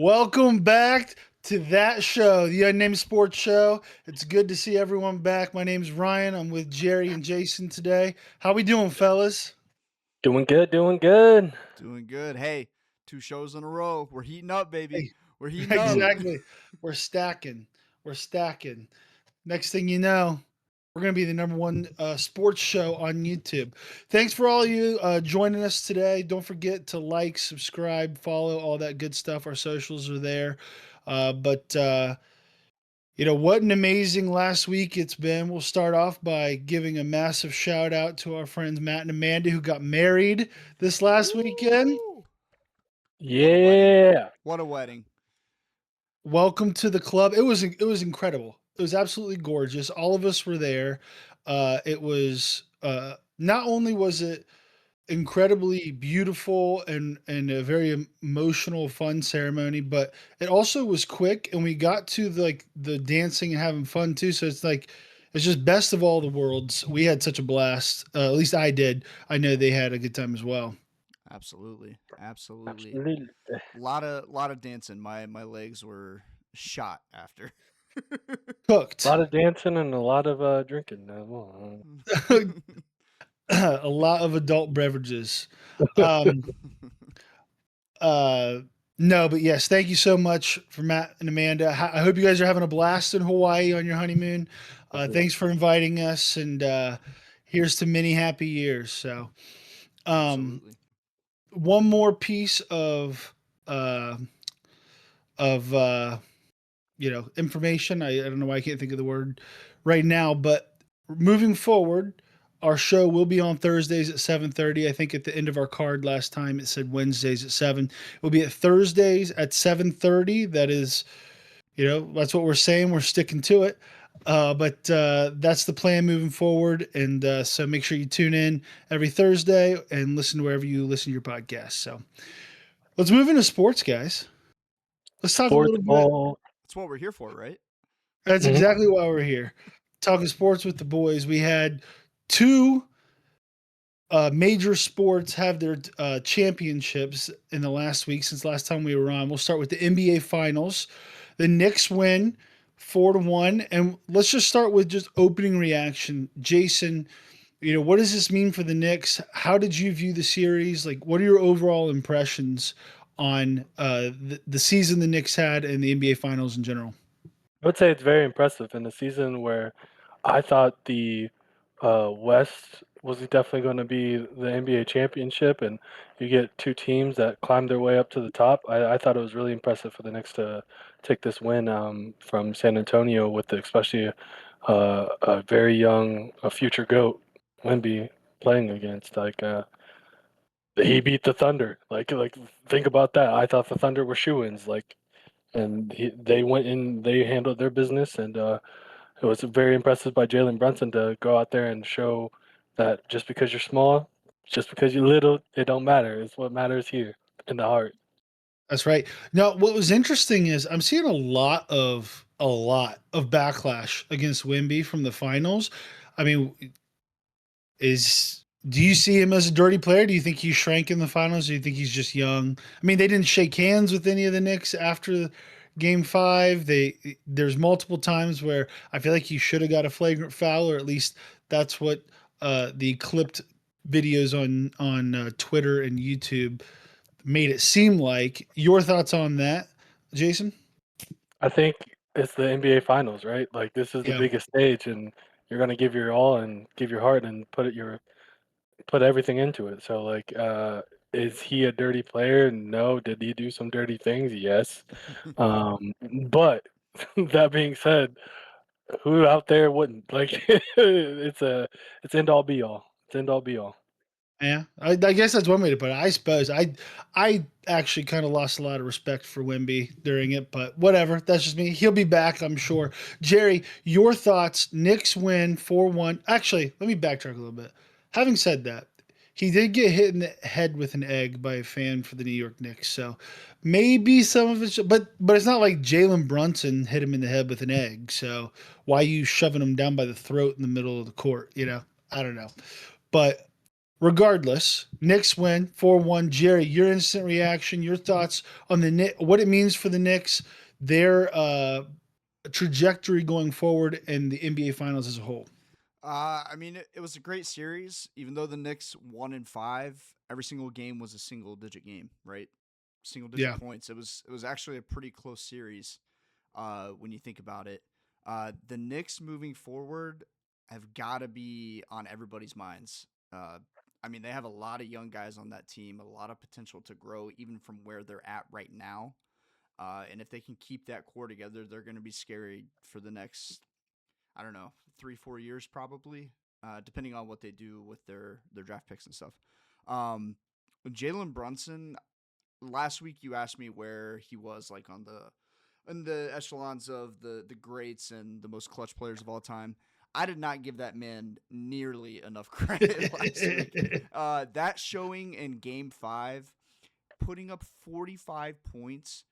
Welcome back to that show, the Unnamed Sports Show. It's good to see everyone back. My name's Ryan. I'm with Jerry and Jason today. How we doing, fellas? Doing good, doing good. Doing good. Hey, 2 shows in a row. We're heating up, baby. Hey, We're heating up. exactly. We're stacking. We're stacking. Next thing you know, we're going to be the number one sports show on YouTube. Thanks for all you joining us today. Don't forget to like, subscribe, follow, all that good stuff. Our socials are there. But what an amazing last week it's been. We'll start off by giving a massive shout out to our friends Matt and Amanda who got married this last weekend. Woo! What a wedding. Yeah. What a wedding. Welcome to the club. It was incredible. It was absolutely gorgeous. All of us were there. It was not only was it incredibly beautiful and a very emotional, fun ceremony, but it also was quick, and we got to the dancing and having fun too. So it's just best of all the worlds. We had such a blast. At least I did. I know they had a good time as well. Absolutely. Absolutely. Absolutely. Lot of dancing. My legs were shot after. A Cooked. lot of dancing and a lot of drinking as well. A lot of adult beverages. Um, Uh, no, but yes, thank you so much for Matt and Amanda. I hope you guys are having a blast in Hawaii on your honeymoon. Thanks for inviting us, and here's to many happy years. So, um, Absolutely. one more piece uh, of information. I don't know why I can't think of the word right now, but moving forward, our show will be on Thursdays at 7:30. I think at the end of our card last time it said Wednesdays at 7. It will be at Thursdays at 7:30. That is, that's what we're saying. We're sticking to it. But that's the plan moving forward. And so make sure you tune in every Thursday and listen to wherever you listen to your podcast. So let's move into sports, guys. Let's talk a Sports little bit. ball. That's what we're here for, right? That's Mhm. exactly why we're here. Talking sports with the boys. We had two major sports have their championships in the last week since last time we were on. We'll start with the NBA Finals. The Knicks win 4-1, and let's just start with just opening reaction. Jason, what does this mean for the Knicks? How did you view the series? Like, what are your overall impressions on the season the Knicks had and the NBA Finals in general? I would say it's very impressive in a season where I thought the West was definitely going to be the NBA championship, and you get two teams that climbed their way up to the top. I thought it was really impressive for the Knicks to take this win from San Antonio with especially a very young, a future GOAT, Wemby playing against. He beat the Thunder. Like think about that. I thought the Thunder were shoo-ins. And they went in, they handled their business, and it was very impressive by Jalen Brunson to go out there and show that just because you're small, just because you're little, it don't matter. It's what matters here in the heart. That's right. Now, what was interesting is I'm seeing a lot of backlash against Wimby from the finals. I mean, is do you see him as a dirty player? Do you think he shrank in the finals? Do you think he's just young? I mean, they didn't shake hands with any of the Knicks after Game 5. There's multiple times where I feel like he should have got a flagrant foul, or at least that's what the clipped videos on Twitter and YouTube made it seem like. Your thoughts on that, Jason? I think it's the NBA Finals, right? Like this is the Yeah, biggest stage, and you're gonna give your all and give your heart and put everything into it. So is he a dirty player? No. Did he do some dirty things? Yes. But that being said, who out there wouldn't? It's end all be all. It's end all be all. yeah. I guess that's one way to put it. I suppose I actually kind of lost a lot of respect for Wimby during it, but whatever. That's just me. He'll be back, I'm sure. Jerry, your thoughts? Knicks win 4-1. Actually, let me backtrack a little bit. Having said that, he did get hit in the head with an egg by a fan for the New York Knicks, so maybe some of it's. But it's not like Jalen Brunson hit him in the head with an egg. So why are you shoving him down by the throat in the middle of the court? I don't know, but Regardless, Knicks win 4-1. Jerry, your instant reaction, your thoughts on the Knicks, what it means for the Knicks, their trajectory going forward, and the NBA Finals as a whole. I mean, it was a great series. Even though the Knicks won in five, every single game was a single digit game, right? Single digit Yeah. points. It was actually a pretty close series when you think about it. The Knicks moving forward have got to be on everybody's minds. I mean, they have a lot of young guys on that team, a lot of potential to grow even from where they're at right now. And if they can keep that core together, they're going to be scary for the next, I don't know, 3-4 years probably, depending on what they do with their draft picks and stuff. Um, Jalen Brunson, last week you asked me where he was like on the echelons of the greats and the most clutch players of all time. I did not give that man nearly enough credit last week. That showing in Game Five, putting up 45 points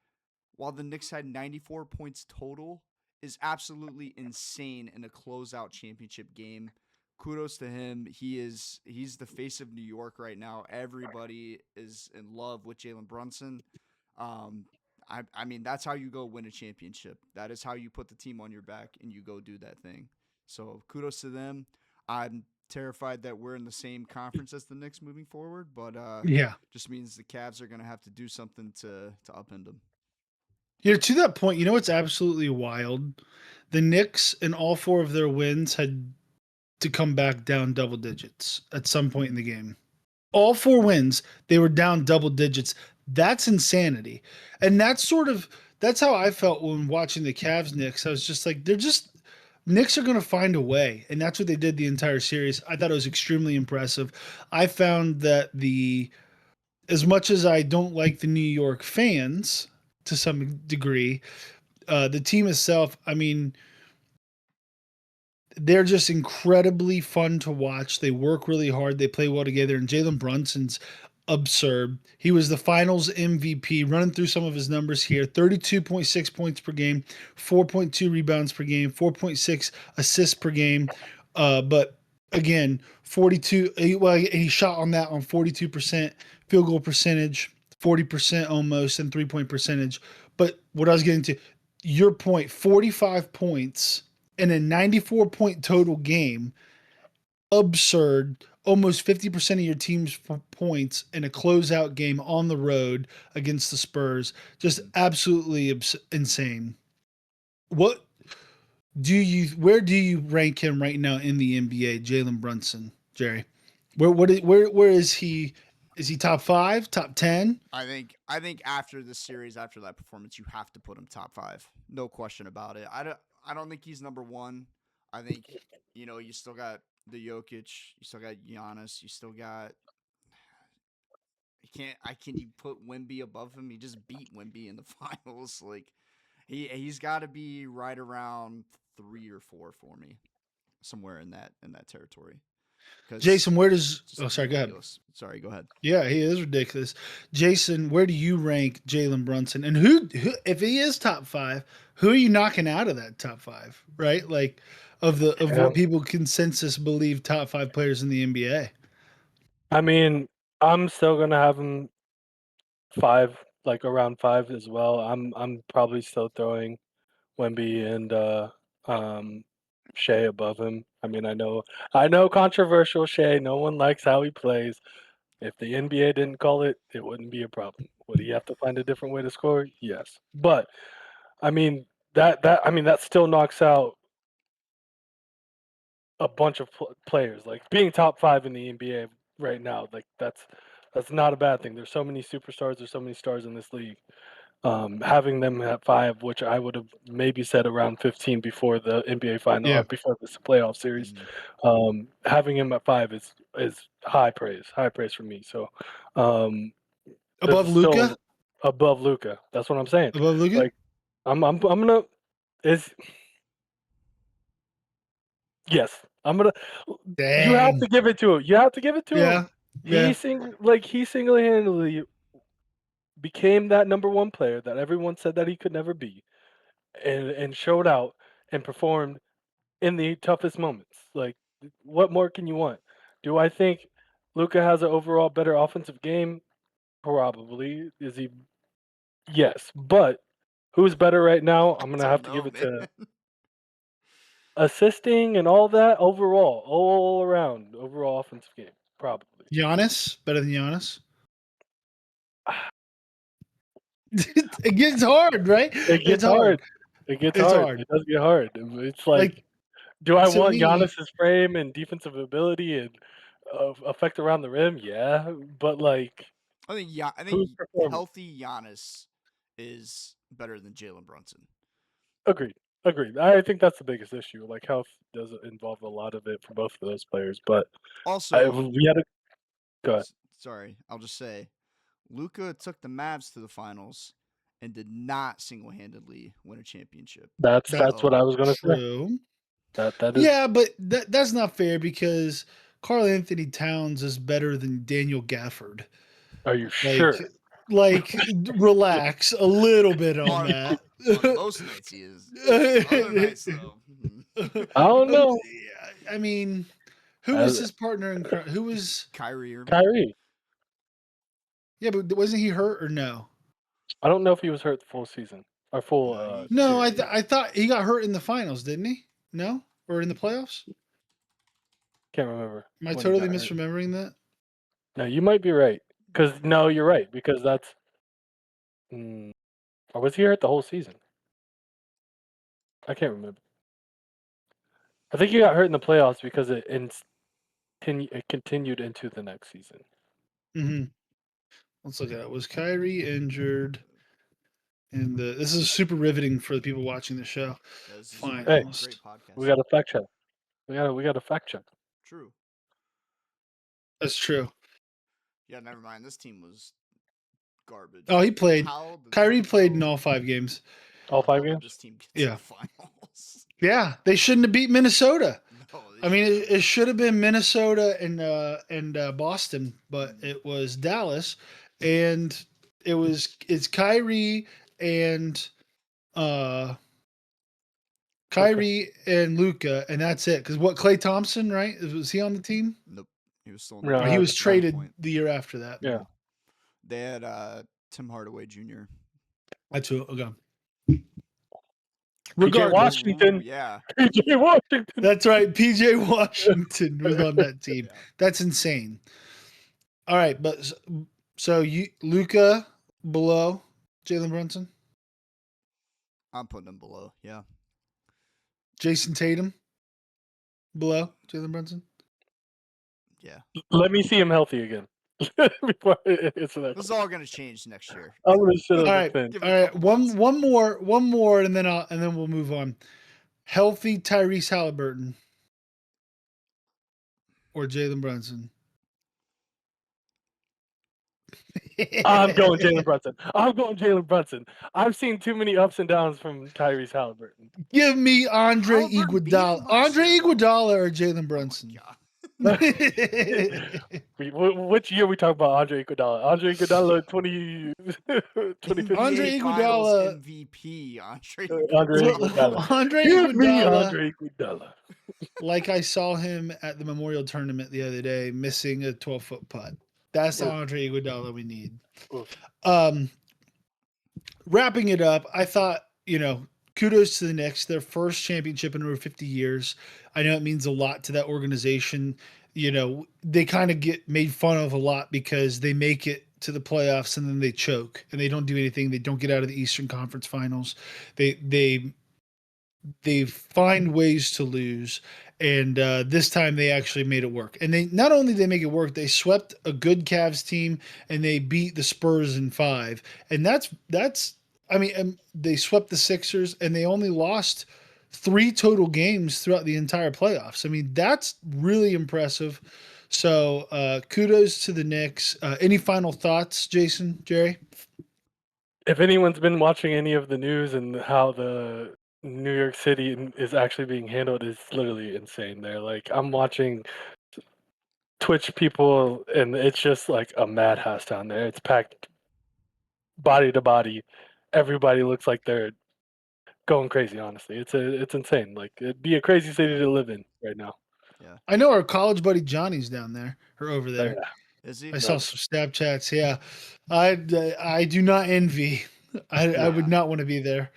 while the Knicks had 94 points total, is absolutely insane in a closeout championship game. Kudos to him. He's the face of New York right now. Everybody is in love with Jalen Brunson. Um, I mean, that's how you go win a championship. That is how you put the team on your back and you go do that thing. So kudos to them. I'm terrified that we're in the same conference as the Knicks moving forward, but Yeah. just means the Cavs are going to have to do something to upend them. To that point, what's absolutely wild? The Knicks in all four of their wins had to come back down double digits at some point in the game. All four wins, they were down double digits. That's insanity. And that's how I felt when watching the Cavs Knicks. I was just like, Knicks are going to find a way. And that's what they did the entire series. I thought it was extremely impressive. I found that as much as I don't like the New York fans to some degree, the team itself, I mean, they're just incredibly fun to watch. They work really hard. They play well together. And Jalen Brunson's absurd. He was the finals MVP, running through some of his numbers here: 32.6 points per game, 4.2 rebounds per game, 4.6 assists per game. But again, 42, he shot on that on 42% field goal percentage, 40% almost, and 3-point percentage. But what I was getting to, your point, 45 points in a 94-point total game, absurd. Almost 50% of your team's points in a closeout game on the road against the Spurs. Just absolutely insane. What where do you rank him right now in the NBA, Jalen Brunson, Jerry? Where is he? Is he top 5, top 10? I think after this series, after that performance, you have to put him top five. No question about it. I don't think he's number one. I think you still got the Jokic, you still got Giannis, you still got. Can you put Wemby above him? He just beat Wemby in the finals. Like he's got to be right around 3 or 4 for me, somewhere in that territory. Because Jason, where does just oh sorry, go ahead. ridiculous. Sorry, go ahead. Yeah, he is ridiculous. Jason, where do you rank Jalen Brunson? And who, if he is top 5, who are you knocking out of that top 5? Right, like of Yeah. what people consensus believe top 5 players in the NBA. I mean, I'm still gonna have him 5, like around 5 as well. I'm probably still throwing Wemby and Shea above him. I mean, I know controversial Shea. No one likes how he plays. If the NBA didn't call it, it wouldn't be a problem. Would he have to find a different way to score? Yes. But I mean that still knocks out a bunch of players. Like being top 5 in the NBA right now, like that's not a bad thing. There's so many superstars, there's so many stars in this league. Having them at 5, which I would have maybe said around 15 before the NBA final Yeah, or before this playoff series. Mhm. Having him at 5 is high praise for me. So this above is Luca, still above Luca. That's what I'm saying. above Luca. Like I'm gonna is yes. I'm gonna. You have Dang. to give it to him. You have to give it to him. Yeah, yeah. He single-handedly became that number one player that everyone said that he could never be, and showed out and performed in the toughest moments. Like, what more can you want? Do I think Luka has an overall better offensive game? Probably. Is he? Yes. But who's better right now? I'm I going to have don't to give know, it man. to assisting and all that overall, all around, overall offensive game. Probably. Giannis better than Giannis. It gets hard, right? It It's gets hard. hard. It gets It's hard. hard. It does get hard. It's like, Like do I to want me, Giannis's frame and defensive ability and effect around the rim? Yeah, but like, I think who's performing? healthy Giannis is better than Jalen Brunson. Agreed. Agreed. I think that's the biggest issue. Like, health does involve a lot of it for both of those players. But Also, we had to go ahead. sorry, I'll just say, Luka took the Mavs to the finals and did not single-handedly win a championship. That's that's what I was gonna say. true. That is. Yeah, but that's not fair because Karl Anthony Towns is better than Daniel Gafford. Are you Like, sure? relax a little bit on On, that. on most nights he is. Other nights though, I don't know. I mean, who was his partner in crime? Who was? Kyrie Irving. Kyrie. Yeah, but wasn't he hurt or no? I don't know if he was hurt the full season or full. No, No, series. I thought he got hurt in the finals, didn't he? No, or in the playoffs? Can't remember. Am I when he totally got hurt. misremembering that? No, you might be right. Because no, you're right. Because that's. Or was he hurt the whole season? I can't remember. I think he got hurt in the playoffs because it continued into the next season. Mm-hmm. Let's look at it. Was Kyrie injured in the? This is super riveting for the people watching the show. Yeah, this is Finals. great podcast. We got a fact check. We got a fact check. True. That's true. Yeah, never mind. This team was garbage. Oh, he played. How the Kyrie played in hell- all 5 games. All how 5 did games? This team get Yeah. to the finals. Yeah, they shouldn't have beat Minnesota. No, I mean, it should have been Minnesota and Boston, but it was Dallas, and it's Kyrie and Kyrie and Luca, and that's it. Because what Klay Thompson, right? Was he on the team? nope. He was still. No, Or he was at that traded point. the year after that. Yeah. They had Tim Hardaway Jr. That's who. Okay. PJ Regardless, Washington. Ooh, yeah. PJ Washington. that's right. PJ Washington was on that team. Yeah. That's insane. All right, but so you Luca below Jalen Brunson, I'm putting him below. Yeah. Jason Tatum below Jalen Brunson. Yeah. Let me see him healthy again. Before it's that. This is all gonna change next year. I'm gonna shut All up right, the Give all it a right. couple months. One more, and then we'll move on. Healthy Tyrese Halliburton or Jalen Brunson. I'm going Jalen Brunson. I'm going Jalen Brunson. I've seen too many ups and downs from Tyrese Halliburton. Give me Andre Halliburton beat him Iguodala. last Andre year, though. Iguodala or Jalen Oh my Brunson. God. Which year we talk about Andre Iguodala? Andre Iguodala 2015. Andre NBA Finals Iguodala. MVP. Andre Iguodala. Andre Give me Iguodala. Andre Iguodala. Like I saw him at the Memorial Tournament the other day, missing a 12-foot putt. That's the Oof. Andre Iguodala we need. Oof. Wrapping it up, I thought, kudos to the Knicks, their first championship in over 50 years. I know it means a lot to that organization. They kind of get made fun of a lot because they make it to the playoffs and then they choke and they don't do anything. They don't get out of the Eastern Conference Finals. They find ways to lose, and this time they actually made it work. And they not only they make it work, they swept a good Cavs team and they beat the Spurs in 5. And that's I mean, they swept the Sixers and they only lost 3 total games throughout the entire playoffs. I mean, that's really impressive. So kudos to the Knicks. Any final thoughts, Jason, Jerry? If anyone's been watching any of the news and how the New York City is actually being handled, it's literally insane there. Like, I'm watching Twitch people and it's just like a madhouse down there. It's packed body to body. Everybody looks like they're going crazy, honestly. It's insane. Like, it'd be a crazy city to live in right now. Yeah. I know our college buddy Johnny's down there or over Oh, yeah. there. Is he? I saw some Snapchats. Yeah, I do not envy. I would Yeah. not want to be there.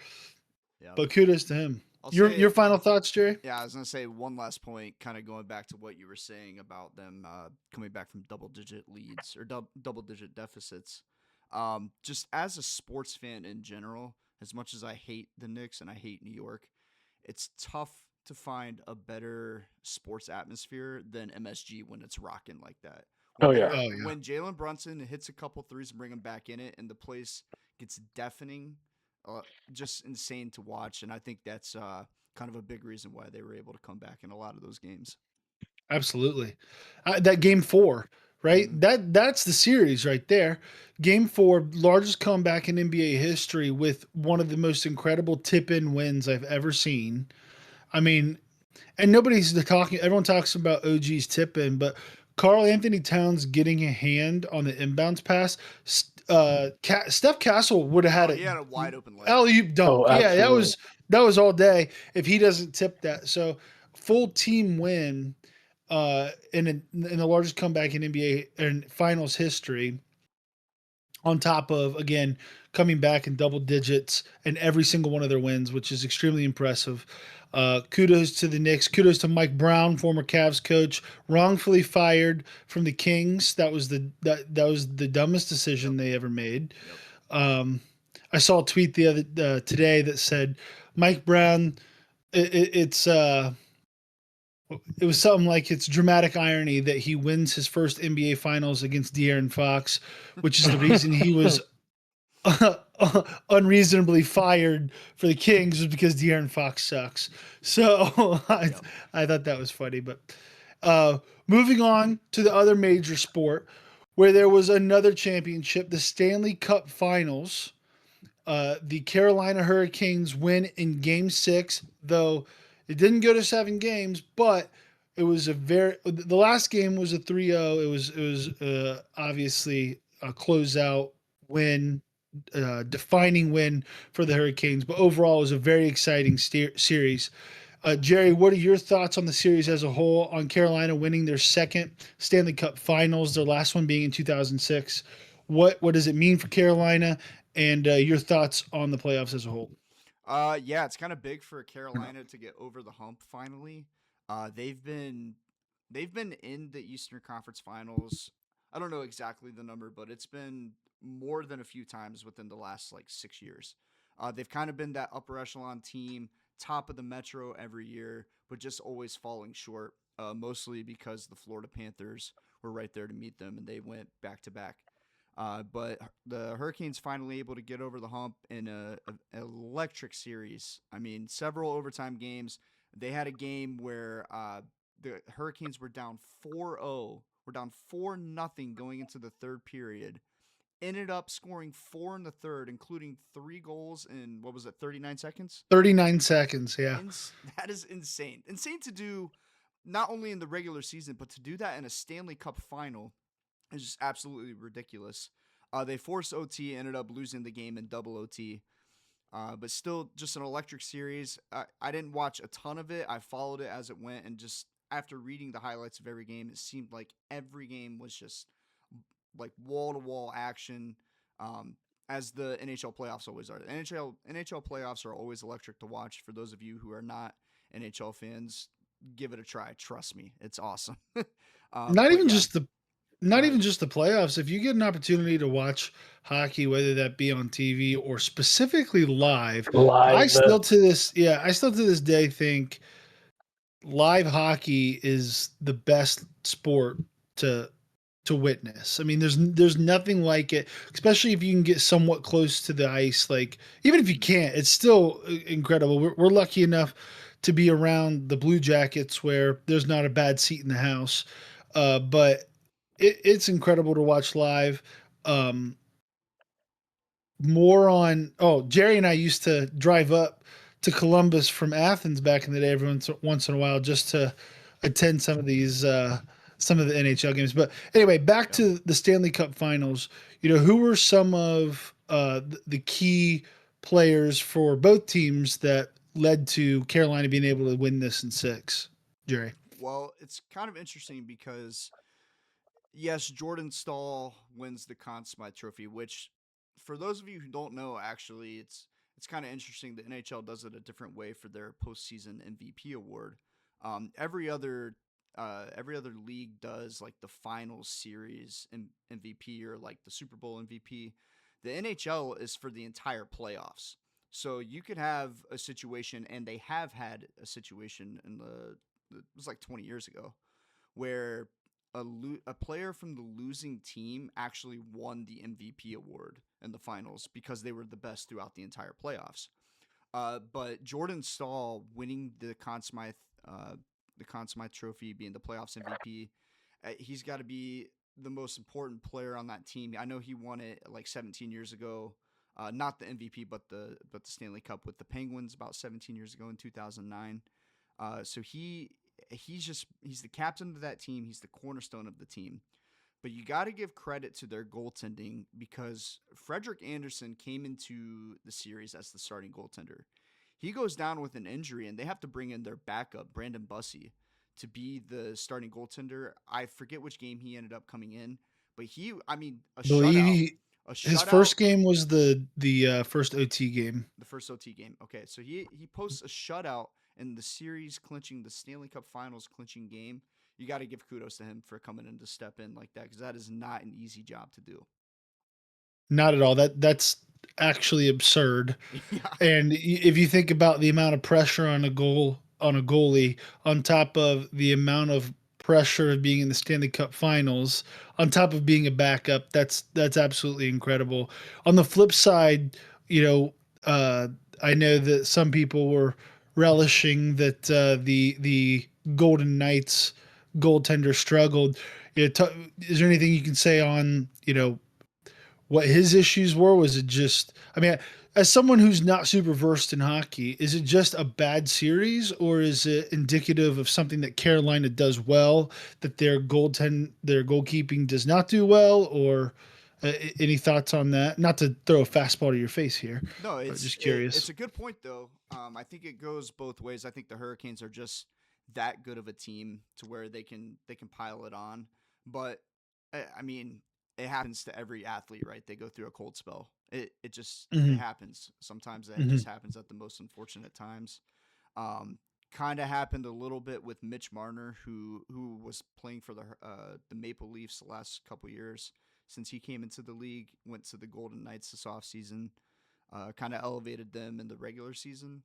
Yeah. But kudos to him. I'll Your say, final thoughts, Jerry? yeah, I was gonna say one last point, kind of going back to what you were saying about them coming back from double-digit leads or double-digit deficits. Just as a sports fan in general, as much as I hate the Knicks and I hate New York, it's tough to find a better sports atmosphere than MSG when it's rocking like that. When Oh, yeah. they're Oh yeah, when Jalen Brunson hits a couple threes and bring him back in it, and the place gets deafening, uh, just insane to watch. And I think that's kind of a big reason why they were able to come back in a lot of those games. absolutely. That game 4, right? Mhm. That's the series right there. Game 4, largest comeback in NBA history with one of the most incredible tip-in wins I've ever seen. I mean, and nobody's talking. Everyone talks about OG's tip in, but Carl Anthony Towns getting a hand on the inbounds pass. Steph Castle would have had Oh, a he had a wide open layup. alley-oop dunk. Oh, Yeah, absolutely. that was all day. If he doesn't tip that, so full team win in the largest comeback in NBA and finals history, on top of again coming back in double digits in every single one of their wins, which is extremely impressive. Kudos to the Knicks. Kudos to Mike Brown, former Cavs coach, wrongfully fired from the Kings. That was that was the dumbest decision Yep. they ever made. Yep. Um, I saw a tweet the other today that said Mike Brown. It's it was something like it's dramatic irony that he wins his first NBA Finals against De'Aaron Fox, which is the reason he was unreasonably fired for the Kings was because De'Aaron Fox sucks. So Yep. I thought that was funny. But moving on to the other major sport where there was another championship, the Stanley Cup Finals. The Carolina Hurricanes win in Game 6, though it didn't go to 7 games, but it was the last game was a 3-0. It was obviously a closeout win, defining win for the Hurricanes, but overall it was a very exciting series. Jerry, what are your thoughts on the series as a whole, on Carolina winning their second Stanley Cup Finals, their last one being in 2006? What does it mean for Carolina, and your thoughts on the playoffs as a whole? Yeah, it's kind of big for Carolina to get over the hump finally. They've been in the Eastern Conference Finals. I don't know exactly the number, but it's been more than a few times within the last like 6 years. They've kind of been that upper echelon team, top of the Metro every year, but just always falling short. Mostly because the Florida Panthers were right there to meet them, and they went back to back. But the Hurricanes finally able to get over the hump in an electric series. I mean, several overtime games. They had a game where the Hurricanes were down 4-0, were down 4-0 going into the third period. Ended up scoring 4 in the third, including 3 goals in, what was it, 39 seconds? 39 seconds, yeah. That is insane. Insane to do not only in the regular season, but to do that in a Stanley Cup final is just absolutely ridiculous. They forced OT, ended up losing the game in double OT. But still, just an electric series. I didn't watch a ton of it. I followed it as it went, and just after reading the highlights of every game, it seemed like every game was just like wall to wall action. As the NHL playoffs always are. The NHL playoffs are always electric to watch. For those of you who are not NHL fans, give it a try. Trust me, it's awesome. Not But even yeah, just the go not ahead. even just the playoffs. If you get an opportunity to watch hockey, whether that be on TV or specifically live, Live. I still to this day think live hockey is the best sport to witness. I mean, there's nothing like it, especially if you can get somewhat close to the ice. Like even if you can't, it's still incredible. We're lucky enough to be around the Blue Jackets where there's not a bad seat in the house, but it's incredible to watch live. Um, more on Jerry and I used to drive up to Columbus from Athens back in the day every once in a while just to attend some of the NHL games. But anyway, back Yep. to the Stanley Cup Finals. You know, who were some of the key players for both teams that led to Carolina being able to win this in 6? Jerry. Well, it's kind of interesting because yes, Jordan Stahl wins the Conn Smythe Trophy, which for those of you who don't know, actually, it's kind of interesting. The NHL does it a different way for their postseason MVP award. Every other league does like the finals series MVP or like the Super Bowl MVP. The NHL is for the entire playoffs. So you could have a situation, and they have had a situation in it was like 20 years ago, where a player from the losing team actually won the MVP award in the finals because they were the best throughout the entire playoffs. But Jordan Stahl winning the Conn Smythe Trophy, being the playoffs MVP, he's got to be the most important player on that team. I know he won it like 17 years ago. Not the MVP, but the Stanley Cup with the Penguins about 17 years ago in 2009. So he's the captain of that team. He's the cornerstone of the team. But you got to give credit to their goaltending because Frederik Andersen came into the series as the starting goaltender. He goes down with an injury, and they have to bring in their backup, Brandon Bussey, to be the starting goaltender. I forget which game he ended up coming in, but a Believe shutout. he, A his shutout first game was the first OT game. the first OT game. Okay, so he posts a shutout in the series clinching, the Stanley Cup Finals clinching game. You got to give kudos to him for coming in to step in like that because that is not an easy job to do. Not at all. That's actually absurd. Yeah, And if you think about the amount of pressure on a goalie, on top of the amount of pressure of being in the Stanley Cup Finals, on top of being a backup, that's absolutely incredible. On the flip side, you know, uh, I know that some people were relishing that the Golden Knights goaltender struggled. Is there anything you can say on what his issues were? Was it just, I mean, as someone who's not super versed in hockey, is it just a bad series or is it indicative of something that Carolina does well that their goalkeeping does not do well? Or any thoughts on that? Not to throw a fastball to your face here, no, but it's just curious. it's a good point though. I think it goes both ways. I think the Hurricanes are just that good of a team to where they can pile it on. But I mean, it happens to every athlete, right? They go through a cold spell. It Hmm. happens. Sometimes that Hmm. just happens at the most unfortunate times. Um, Kind of happened a little bit with Mitch Marner, who was playing for the Maple Leafs the last couple years since he came into the league. Went to the Golden Knights this offseason, kind of elevated them in the regular season.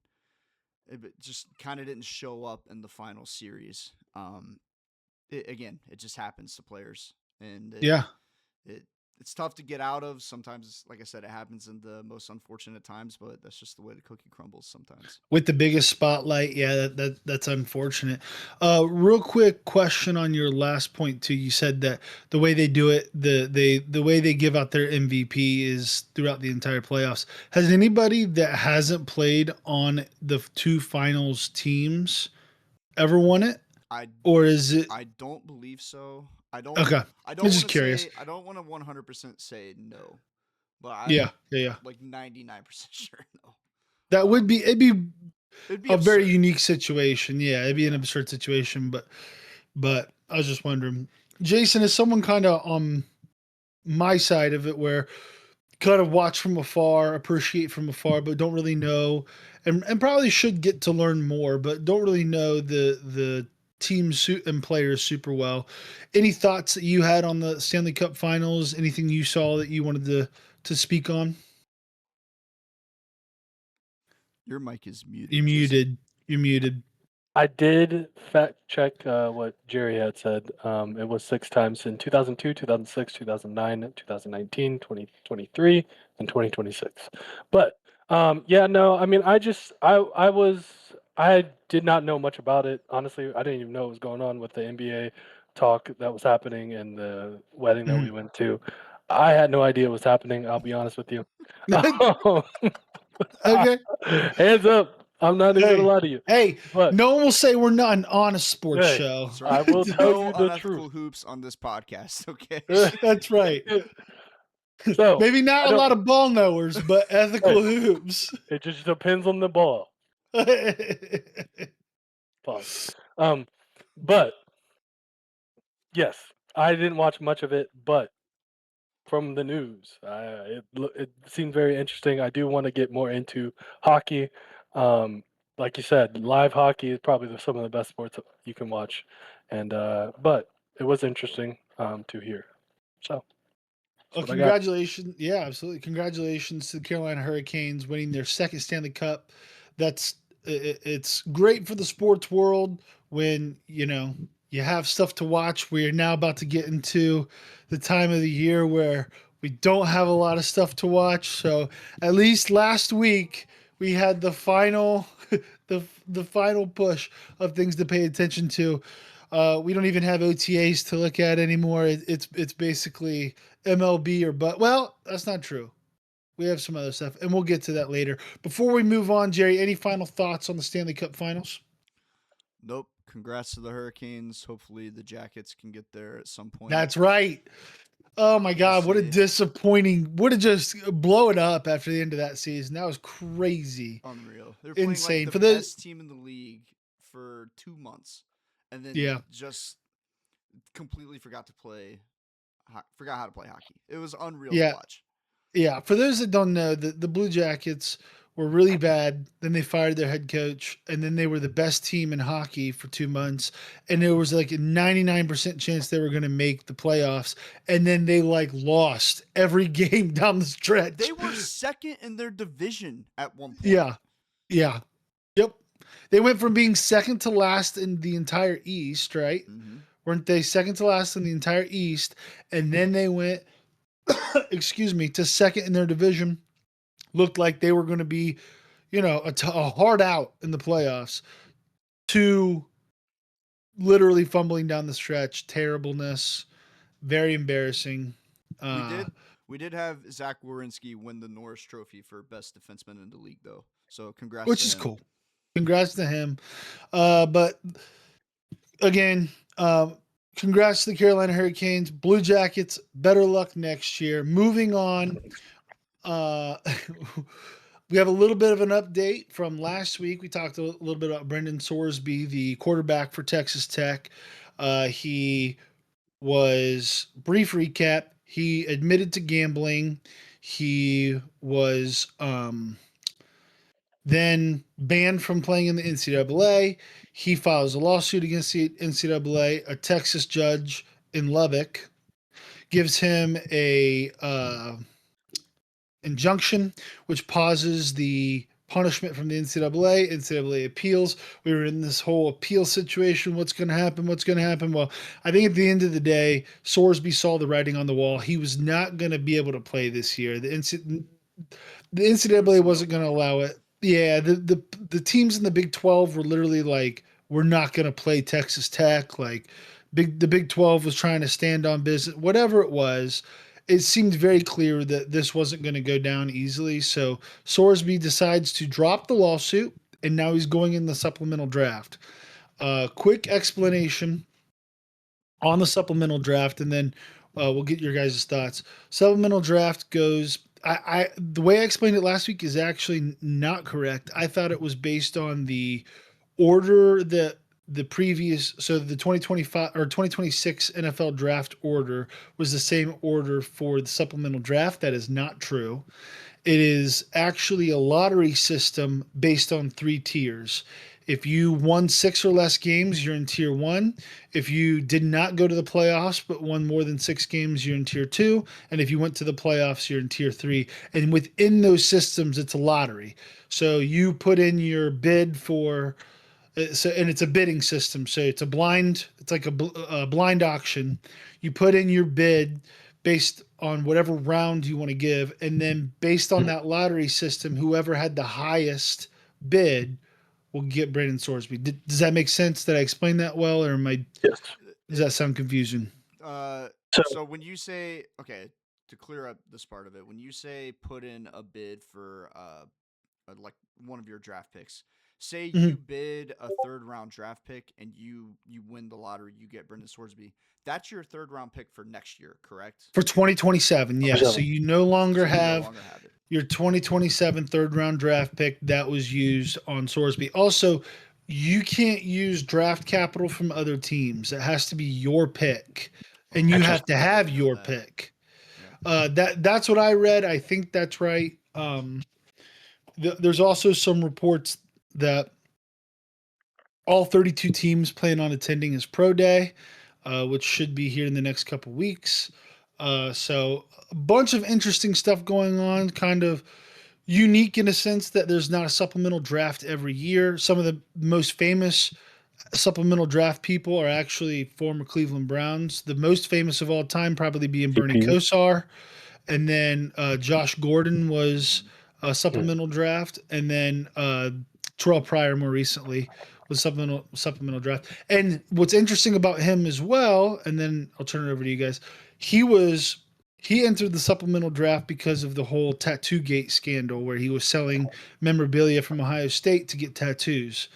It just kind of didn't show up in the final series. It just happens to players, and Yeah. it it's tough to get out of. Sometimes, like I said, it happens in the most unfortunate times, but that's just the way the cookie crumbles sometimes. With the biggest spotlight, yeah, that's unfortunate. Real quick question on your last point too. You said that the way they do it, the way they give out their MVP is throughout the entire playoffs. Has anybody that hasn't played on the two finals teams ever won it, I or is it I don't believe so. okay? I I'm don't want just to curious. say I don't want to 100% say no, but Yeah, I'm yeah, yeah. like 99% sure no. That would Um, be it'd be it'd be a very absurd. unique situation. Yeah, it'd be an Yeah. absurd situation, but I was just wondering. Jason, is someone kind of on my side of it where kind of watch from afar, appreciate from afar, but don't really know, and probably should get to learn more, but don't really know the teams and players super well. Any thoughts that you had on the Stanley Cup Finals? Anything you saw that you wanted to speak on? Your mic is You muted, Jason. muted. You muted. I did fact check what Jerry had said. It was 6 times in 2002, 2006, 2009, 2019, 2023, and 2026. But yeah, no, I mean, I did not know much about it. Honestly, I didn't even know what was going on with the NBA talk that was happening and the wedding that we Mhm. went to. I had no idea what was happening. I'll be honest with you. Okay. Hands up. I'm not even gonna Hey, lie to you. hey. But No one will say we're not an honest sports hey, show. That's I right. will tell No you the truth. unethical hoops on this podcast, okay? That's right. So Maybe I not a lot don't. of ball knowers, but ethical Hey, hoops. it just depends on the ball. Pause. Um, But yes, I didn't watch much of it, but from the news, it seemed very interesting. I do want to get more into hockey. Um, like you said, live hockey is probably some of the best sports you can watch, and but it was interesting to hear. So that's Oh, what I got. congratulations. Yeah, absolutely. Congratulations to the Carolina Hurricanes winning their second Stanley Cup. It's great for the sports world when, you have stuff to watch. We are now about to get into the time of the year where we don't have a lot of stuff to watch. So, at least last week we had the final the final push of things to pay attention to. We don't even have OTAs to look at anymore. It's basically MLB well, that's not true. We have some other stuff, and we'll get to that later. Before we move on, Jerry, any final thoughts on the Stanley Cup Finals? Nope. Congrats to the Hurricanes. Hopefully the Jackets can get there at some point. That's right. Oh my God, what a see. disappointing! Would have just blow it up after the end of that season. That was crazy. Unreal. They're Insane. playing like For the the- best team in the league for 2 months, and then Yeah. just completely forgot how to play hockey. It was unreal Yeah. to watch. Yeah, for those that don't know, the Blue Jackets were really bad. Then they fired their head coach, and then they were the best team in hockey for 2 months. And there was like a 99% chance they were going to make the playoffs. And then they lost every game down the stretch. They were second in their division at one point. Yeah. Yeah. Yep. They went from being second to last in the entire East, right? Mm-hmm. Weren't they second to last in the entire East? And then they went, to second in their division. Looked like they were going to be, a hard out in the playoffs, to literally fumbling down the stretch, terribleness, very embarrassing. We did have Zach Werenski win the Norris Trophy for best defenseman in the league, though. So congrats, which to is him. cool. Congrats to him. But again, congrats to the Carolina Hurricanes. Blue Jackets, better luck next year. Moving on. We have a little bit of an update from last week. We talked a little bit about Brendan Sorsby, the quarterback for Texas Tech. He was, brief recap, he admitted to gambling. He was then banned from playing in the NCAA. He files a lawsuit against the NCAA. A Texas judge in Lubbock gives him a injunction, which pauses the punishment from the NCAA. NCAA appeals. We were in this whole appeal situation. What's going to happen? What's going to happen? Well, I think at the end of the day, Sorsby saw the writing on the wall. He was not going to be able to play this year. The NCAA wasn't going to allow it. Yeah, the teams in the Big 12 were literally like, we're not going to play Texas Tech. Like, the Big 12 was trying to stand on business. Whatever it was, it seemed very clear that this wasn't going to go down easily. So Sorsby decides to drop the lawsuit, and now he's going in the supplemental draft. Quick explanation on the supplemental draft, and then we'll get your guys' thoughts. Supplemental draft goes. The way I explained it last week is actually not correct. I thought it was based on the order that the previous, so the 2025 or 2026 NFL draft order was the same order for the supplemental draft. That is not true. It is actually a lottery system based on 3 tiers. If you won 6 or less games, you're in tier 1. If you did not go to the playoffs but won more than 6 games, you're in tier 2. And if you went to the playoffs, you're in tier 3. And within those systems, it's a lottery. So you put in your bid for, and it's a bidding system. So it's like a blind auction. You put in your bid based on whatever round you want to give. And then based on that lottery system, whoever had the highest bid will get Brandon Sorsby. Does that make sense? Did I explain that well, or Yes. does that sound confusing? So when you say, okay, to clear up this part of it, when you say put in a bid for like one of your draft picks, say you bid a 3rd round draft pick and you win the lottery, you get Brendan Sorsby. That's your 3rd round pick for next year, correct? For 2027, yes. So you no longer have it. your 2027 3rd round draft pick that was used on Sorsby. Also, you can't use draft capital from other teams. It has to be your pick, and Oh, you Interesting. have to I have didn't know your that. pick. Yeah. That's what I read. I think that's right. There's also some reports that all 32 teams plan on attending his pro day, which should be here in the next couple weeks. So a bunch of interesting stuff going on, kind of unique in a sense that there's not a supplemental draft every year. Some of the most famous supplemental draft people are actually former Cleveland Browns. The most famous of all time probably being Bernie CP. Kosar, and then Josh Gordon was Mhm. a Mm. supplemental draft, and then Terrell Pryor more recently was supplemental draft. And what's interesting about him as well, and then I'll turn it over to you guys. He was he entered the supplemental draft because of the whole tattoo gate scandal where he was selling memorabilia from Ohio State to get tattoos.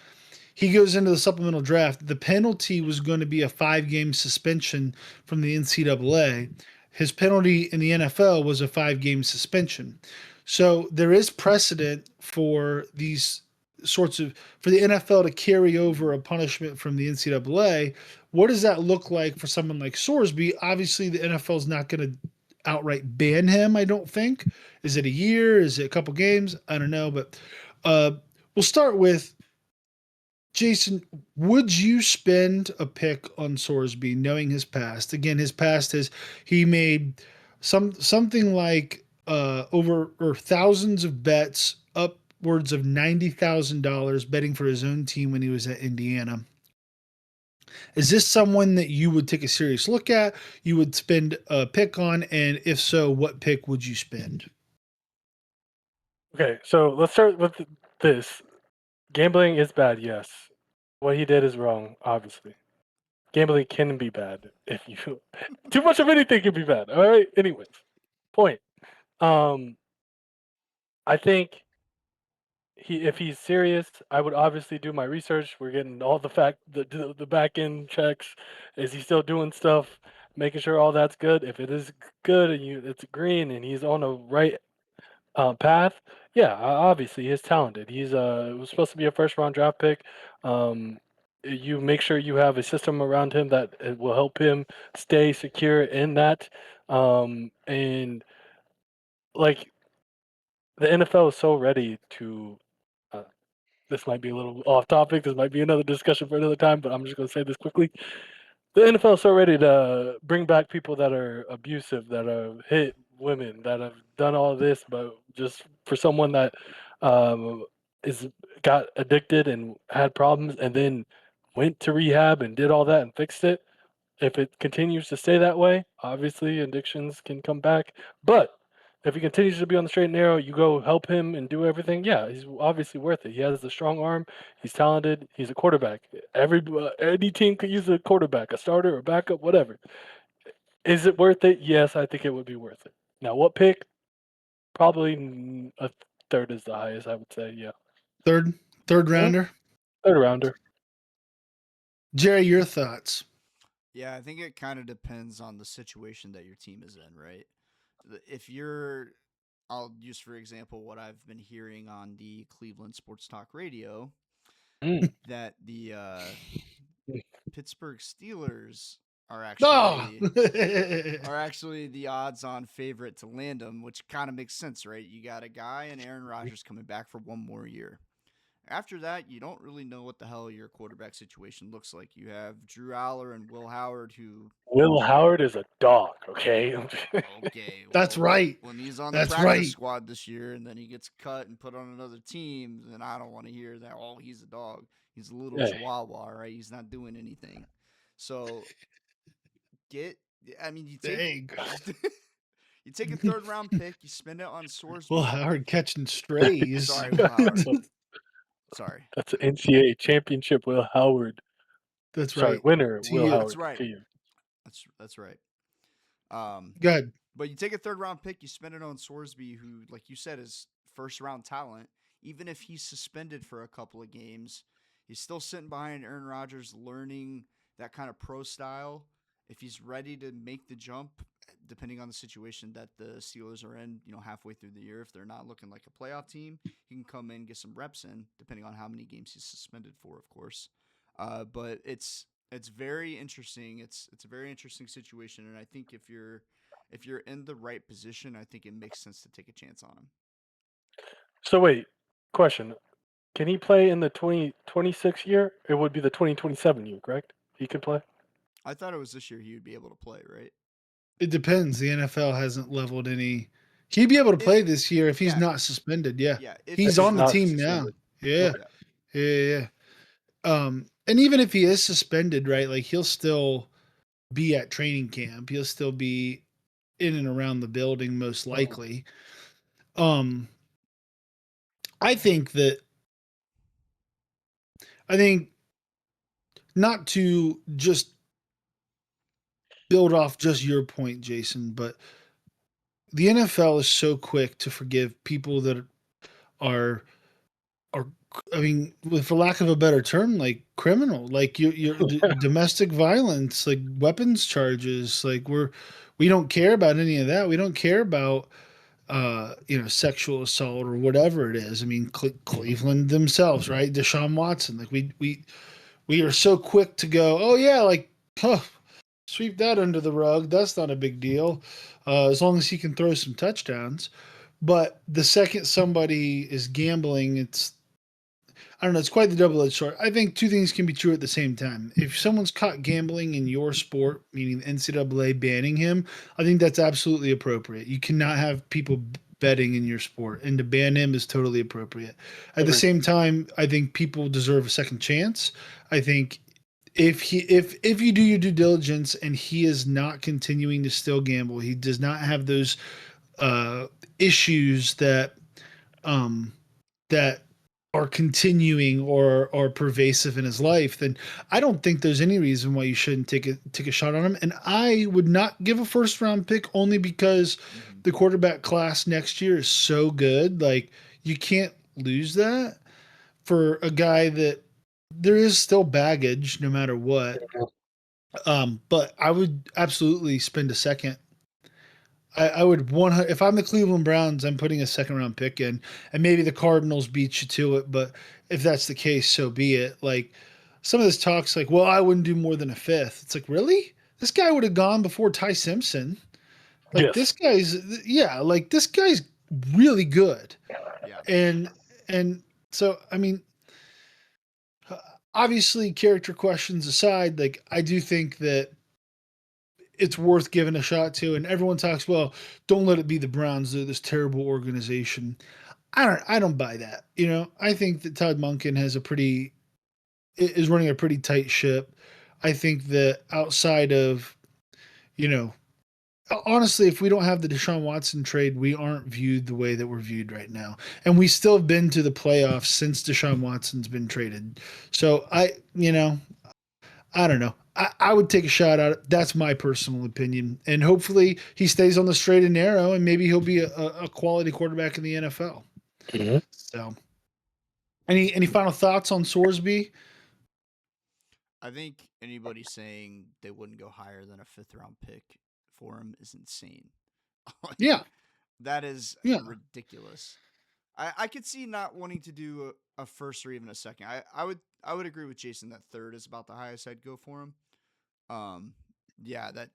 He goes into the supplemental draft. The penalty was going to be a 5 game suspension from the NCAA. His penalty in the NFL was a 5 game suspension. So there is precedent for these sorts of for the NFL to carry over a punishment from the NCAA. What does that look like for someone like Sorsby? Obviously, the NFL is not going to outright ban him. I don't think. Is it a year? Is it a couple games? I don't know. But uh, we'll start with Jason, would you spend a pick on Sorsby knowing his past? Again, his past is he made something like over or thousands of bets, upwards of $90,000 betting for his own team when he was at Indiana. Is this someone that you would take a serious look at? You would spend a pick on, and if so, what pick would you spend? Okay, so let's start with this. Gambling is bad, yes. What he did is wrong, obviously. Gambling can be bad if you too much of anything can be bad. All right. Anyways, point. Um, I think if he's serious, I would obviously do my research. We're getting all the back end checks. Is he still doing stuff? Making sure all that's good. If it is good and it's green and he's on the right path, yeah, obviously he's talented. He's was supposed to be a first round draft pick. You make sure you have a system around him that will help him stay secure in that. And like the NFL is so ready to. Uh, this might be a little off topic. This might be another discussion for another time, but I'm just going to say this quickly. The NFL is so ready to bring back people that are abusive, that have hit women, that have done all this, but just for someone that um, is got addicted and had problems, and then went to rehab and did all that and fixed it. If it continues to stay that way, obviously addictions can come back. But if he continues to be on the straight and narrow, you go help him and do everything. Yeah, he's obviously worth it. He has a strong arm. He's talented. He's a quarterback. Any team could use a quarterback, a starter or backup, whatever. Is it worth it? Yes, I think it would be worth it. Now, what pick? Probably a third is the highest. I would say. Yeah, Third Mhm. rounder. Third rounder. Jerry, your thoughts? Yeah, I think it kind of depends on the situation that your team is in, right? If you're, I'll use for example what I've been hearing on the Cleveland Sports Talk Radio Mm. that the Pittsburgh Steelers are Oh, actually the odds-on favorite to land him, which kind of makes sense, right? You got a guy and Aaron Rodgers coming back for one more year. After that, you don't really know what the hell your quarterback situation looks like. You have Drew Aller and Will Howard, who, Will Howard is a dog. Okay. okay, that's well, right. when he's on the That's practice right. squad this year and then he gets cut and put on another team, then I don't want to hear that. Oh, he's a dog. He's a little Hey. chihuahua, right? He's not doing anything. So get, I mean, you take Dang. you take a third round pick, you spend it on Well, Sorsby. Howard catching strays. Sorry, Will Howard. So Sorry. that's an NCAA championship. Will Howard. That's Sorry, right. winner To Will you. That's Howard right. to you. That's right. Um, Good. but you take a third round pick, you spend it on Sorsby, who, like you said, is first round talent. Even if he's suspended for a couple of games, he's still sitting behind Aaron Rodgers, learning that kind of pro style. If he's ready to make the jump, depending on the situation that the Steelers are in, halfway through the year, if they're not looking like a playoff team, he can come in, get some reps in, depending on how many games he's suspended for, of course. But it's very interesting. It's a very interesting situation, and I think if you're in the right position, I think it makes sense to take a chance on him. So wait, question: can he play in the 2026 year? It would be the 2027 year, correct? He could play. I thought it was this year he would be able to play, right? It depends. The NFL hasn't leveled any. He'd be able to play If this year if he's yeah, not suspended. Yeah, yeah, If he's he's on the not team now. suspended. Yeah, Okay. yeah, yeah. And even if he is suspended, right? Like he'll still be at training camp. He'll still be in and around the building, most likely. Um, I think that I think not to just build off just your point, Jason, but the NFL is so quick to forgive people that are are I mean, for lack of a better term, like criminal, like your domestic violence, like weapons charges, like we don't care about any of that. We don't care about sexual assault or whatever it is. I mean, Cleveland themselves, right? Deshaun Watson, like we are so quick to go, oh yeah, like sweep that under the rug. That's not a big deal, as long as he can throw some touchdowns. But the second somebody is gambling, I don't know. It's quite the double-edged sword. I think two things can be true at the same time. If someone's caught gambling in your sport, meaning the NCAA banning him, I think that's absolutely appropriate. You cannot have people betting in your sport, and to ban him is totally appropriate. At the Agreed. same time, I think people deserve a second chance. I think if you do your due diligence and he is not continuing to still gamble, he does not have those uh, issues um, that are continuing or pervasive in his life, then I don't think there's any reason why you shouldn't take a shot on him. And I would not give a first round pick only because hmm the quarterback class next year is so good. Like you can't lose that for a guy that there is still baggage no matter what. But I would absolutely spend a second. I would if I'm the Cleveland Browns, I'm putting a second round pick in, and maybe the Cardinals beat you to it. But if that's the case, so be it. Like some of this talks, like, well, I wouldn't do more than a fifth. It's like, really? This guy would have gone before Ty Simpson. Like Yes. this guy's, yeah, like this guy's really good, yeah. and and so I mean, obviously, character questions aside, like I do think that it's worth giving a shot to. And everyone talks, well, don't let it be the Browns. They're this terrible organization. I don't buy that. I think that Todd Monken is running a pretty tight ship. I think that outside of, you know, honestly, if we don't have the Deshaun Watson trade, we aren't viewed the way that we're viewed right now. And we still have been to the playoffs since Deshaun Watson's been traded. So I don't know. I would take a shot at it. That's my personal opinion. And hopefully he stays on the straight and narrow and maybe he'll be a quality quarterback in the NFL. Mhm. So any final thoughts on Sorsby? I think anybody saying they wouldn't go higher than a fifth round pick for him is insane. Like, Yeah. that is Yeah. ridiculous. I could see not wanting to do a first or even a second. I would agree with Jason that third is about the highest I'd go for him. Um, yeah, that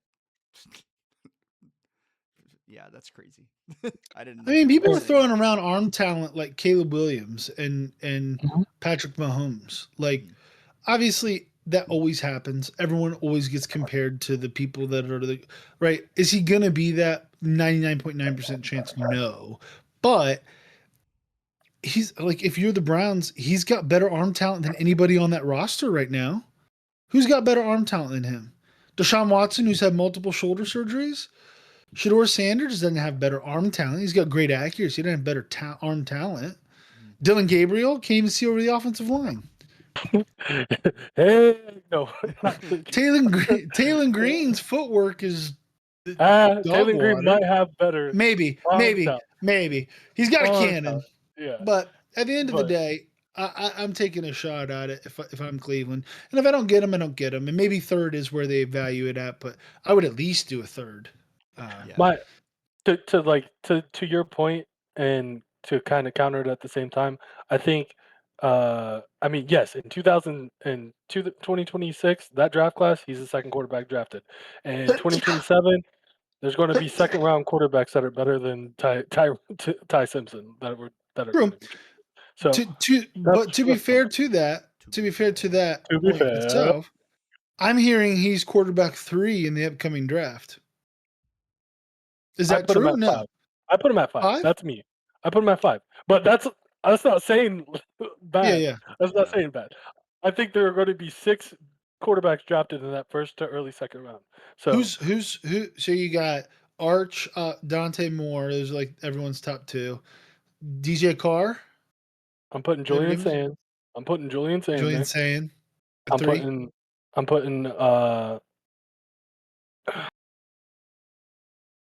yeah, that's crazy. I didn't I know mean, people people were are saying throwing that. around arm talent like Caleb Williams and Mhm. Patrick Mahomes. Like Mhm. obviously that always happens. Everyone always gets compared to the people that are the right. Is he gonna be that 99.9% chance? No. But he's like if you're the Browns, he's got better arm talent than anybody on that roster right now. Who's got better arm talent than him? Deshaun Watson, who's had multiple shoulder surgeries. Shador Sanders doesn't have better arm talent. He's got great accuracy. He doesn't have better arm talent. Mhm. Dylan Gabriel can't even see over the offensive line. Hey, no, not Taylor Green's footwork is dog Taylor Green water. might have better Maybe, arm maybe, talent. maybe. He's got a Arm cannon. talent. Yeah, But at the end of the but day, I'm taking a shot at it if I'm Cleveland. And if I don't get him, I don't get him. And maybe third is where they value it at, but I would at least do a third. Yeah. My to your point and to kind of counter it at the same time, I think I mean yes, in 2026 that draft class, he's the second quarterback drafted. And 2027 there's going to be second round quarterbacks that are better than Ty Simpson that are going True. to be drafted. So But to be that's fair to that, To to be be fair to fair. that to be point fair. itself, I'm hearing he's quarterback 3 in the upcoming draft. Is I that put him true? at No. 5. I put him at 5. 5? That's me. I put him at 5. But that's not saying Yeah, bad. yeah. That's not Yeah. saying bad. I think there are going to be 6 quarterbacks drafted in that first to early second round. So Who so you got Arch, Dante Moore, those are like everyone's top 2. DJ Carr, I'm putting whatever Julian his name is. Sands. I'm putting Julian Sands Julian there. Saying at I'm 3. putting I'm putting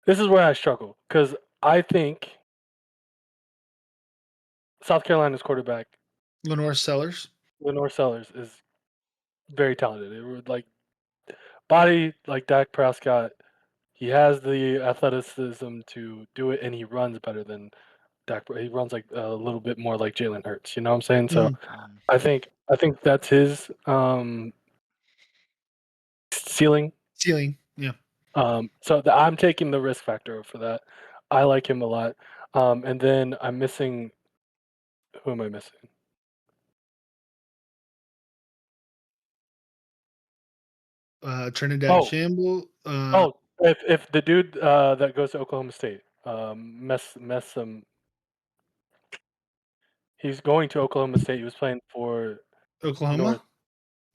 this is where I struggle cuz I think South Carolina's quarterback Lenore Sellers. Lenore Sellers is very talented. It would like body like Dak Prescott. He has the athleticism to do it, and he runs better than He runs like a little bit more like Jalen Hurts. You know what I'm saying? So Mm, Mm. I think that's his ceiling. ceiling. Yeah. So I'm taking the risk factor for that. I like him a lot. And then I'm missing. Who am I missing? Trinidad Oh, Shamble. if the dude that goes to Oklahoma State, he's going to Oklahoma State. He was playing for North. Oklahoma?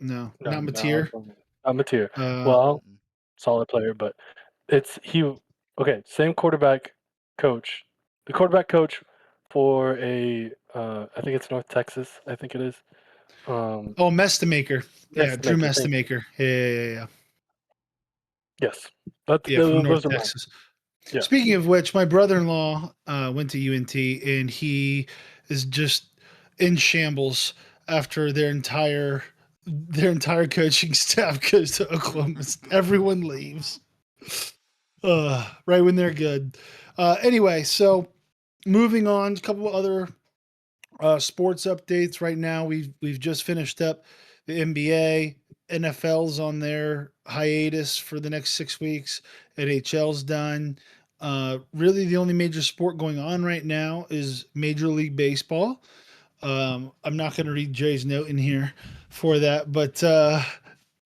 No, No, not no, Mateer. I'm Mateer. Uh, Well, Mm. solid player, but it's he. Okay, same quarterback coach. The quarterback coach for I think it's North Texas. I think it is. oh, Mestamaker. Yeah, Drew Maker. Thank you. Mestamaker. Yeah. Yes, that's Yeah, from North those are mine. Texas. Yeah. Speaking of which, my brother-in-law went to UNT, and he is just in shambles after their entire coaching staff goes to Oklahoma. Everyone leaves right when they're good. Anyway, so moving on, a couple other sports updates. Right now, we've just finished up the NBA. NFL's on their hiatus for the next 6 weeks. NHL's done. Really, the only major sport going on right now is Major League Baseball. I'm not going to read Jay's note in here for that, but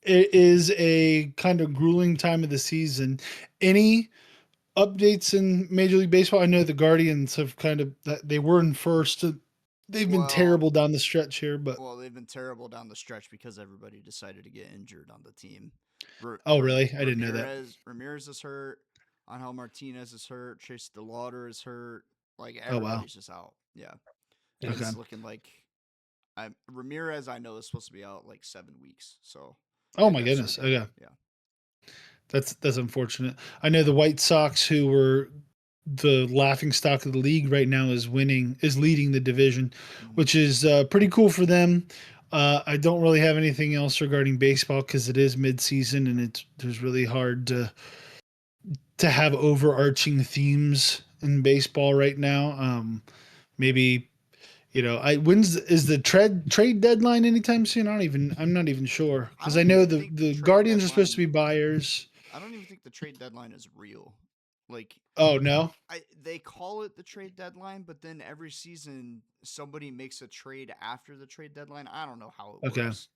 it is a kind of grueling time of the season. Any updates in Major League Baseball? I know the Guardians have they were in first. They've been Well, terrible down the stretch here, but they've been terrible down the stretch because everybody decided to get injured on the team. oh really? I didn't know that. Ramirez is hurt. Angel Martinez is hurt. Chase DeLauder is hurt. Like Oh wow. everybody's just out. Yeah, and Okay. it's looking like Ramirez. I know is supposed to be out like 7 weeks. So Oh he my had to have goodness. surgery. Okay. Yeah. That's unfortunate. I know the White Sox, who were the laughing stock of the league right now, is leading the division, Mhm. which is pretty cool for them. I don't really have anything else regarding baseball because it is midseason and there's really hard to have overarching themes in baseball right now. Maybe when's is the trade deadline anytime soon? I'm not even sure I because I don't know even the think the the trade Guardians are supposed to deadline. be buyers. I don't even think the trade deadline is real. Like Oh no. they call it the trade deadline, but then every season somebody makes a trade after the trade deadline. I don't know how it Okay. works.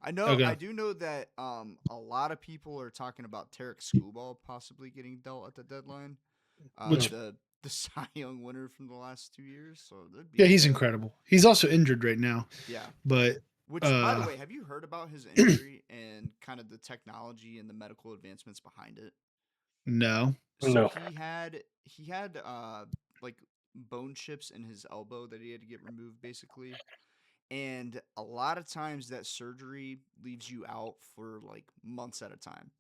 Okay. I do know that a lot of people are talking about Tarek Skubal possibly getting dealt at the deadline. Which The Cy Young winner from the last 2 years, so that'd yeah, be he's incredible. He's also injured right now, yeah. but Which, by the uh way, have you heard about his injury and kind of the technology and the medical advancements behind it? no. So No. he had like bone chips in his elbow that he had to get removed basically. And a lot of times that surgery leaves you out for like months at a time.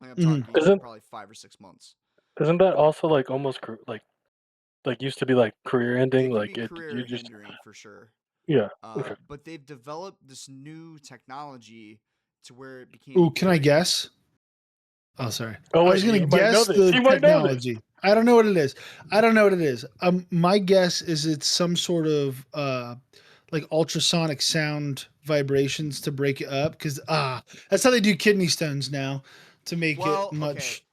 Like I'm Mhm. talking Isn't probably 5 or 6 months. isn't that also like almost like used to be like career ending? It can be Like career you just hindering for sure. yeah. Okay. But they've developed this new technology to where it became Ooh, can I very guess? Oh, sorry. Oh, I wait, was going you to might know guess this. the You might know this. technology. I don't know what it is. My guess is it's some sort of like ultrasonic sound vibrations to break it up because that's how they do kidney stones now to make it Well, okay. much.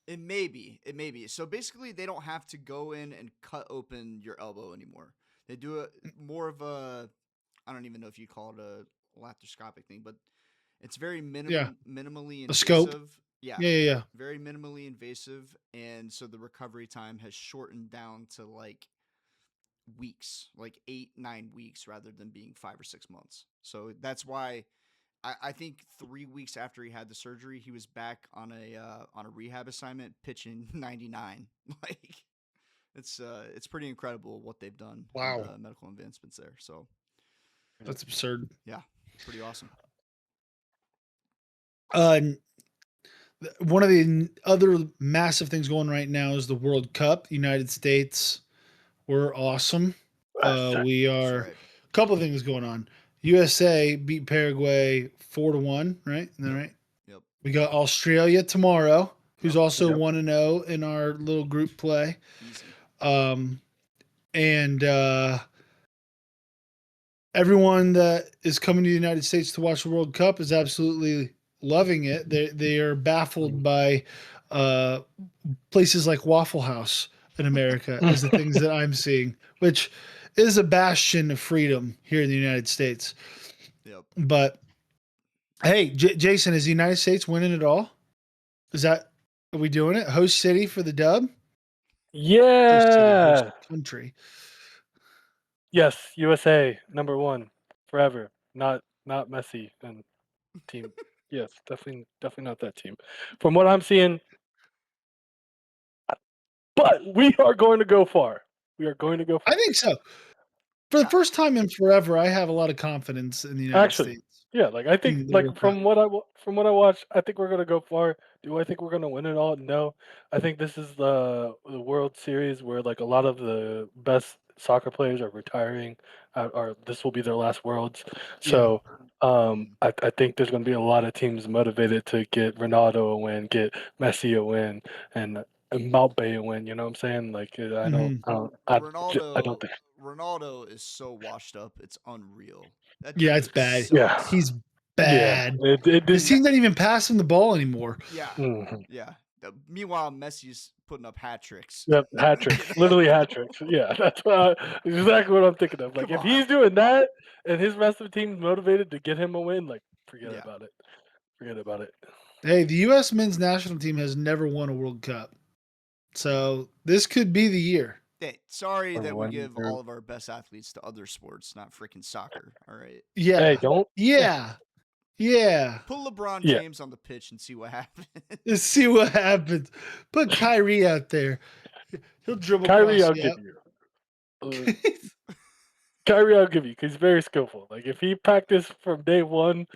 It may be. It may be. So basically, they don't have to go in and cut open your elbow anymore. They do it more of a. I don't even know if you call it a laparoscopic thing, but it's very Yeah, minimally a scope. invasive. Yeah, Yeah. very minimally invasive, and so the recovery time has shortened down to like weeks, like 8, 9 weeks, rather than being 5 or 6 months. So that's why I think 3 weeks after he had the surgery, he was back on a rehab assignment, pitching 99. Like it's pretty incredible what they've done with Wow, medical advancements there. So that's absurd. yeah, pretty awesome. Uh, One of the other massive things going right now is the World Cup. United States, we're awesome. We That's are right. a couple of things going on. USA beat Paraguay 4-1, right? Isn't that Yep. right? Yep. We got Australia tomorrow, who's Yep. also Yep. 1-0 in our little group play. Easy. And everyone that is coming to the United States to watch the World Cup is absolutely loving it. They are baffled by uh, places like Waffle House in America as the things that I'm seeing, which is a bastion of freedom here in the United States. Yep. But hey, Jason, is the United States winning it all? Are we doing it? Host city for the dub? Host city, host Yeah. country. Yes, USA #1 forever. Not Messi and team. Yes, definitely not that team. From what I'm seeing, but we are going to go far. We are going to go I far. think so. For the first time in forever, I have a lot of confidence in the United Actually, States yeah, like I think in the like World Cup. from what I watched, I think we're gonna go far. Do I think we're gonna win it all? No. I think this is the World Series where like a lot of the best soccer players are retiring, or this will be their last Worlds. Yeah. So Mhm. I think there's gonna be a lot of teams motivated to get Ronaldo a win, get Messi a win, and Mbappe a win. You know what I'm saying? Like hmm I don't Ronaldo think. Ronaldo is so washed up. It's unreal. That Yeah, dude it's bad. Yeah, sucks. He's yeah. bad. It His did. team doesn't even pass him the ball anymore. Yeah. Mhm. Yeah. Meanwhile, Messi's putting up hat tricks. Yep, hat Like, tricks, literally hat tricks. Yeah, that's exactly what I'm thinking of. Like, come if on. he's doing that and his rest of the team's motivated to get him a win, like, forget Yeah. about it. Forget about it. Hey, the U.S. men's national team has never won a World Cup. So this could be the year. Hey, sorry Or that we when give you're- all of our best athletes to other sports, not freaking soccer. All right. Hey, Yeah. don't. Yeah. Yeah. Put LeBron Yeah, James on the pitch and see what happens. Let's see what happens. Put Kyrie out there. He'll dribble Kyrie, across I'll you give up. you. Kyrie, I'll give you because he's very skillful. Like, if he practiced from day one,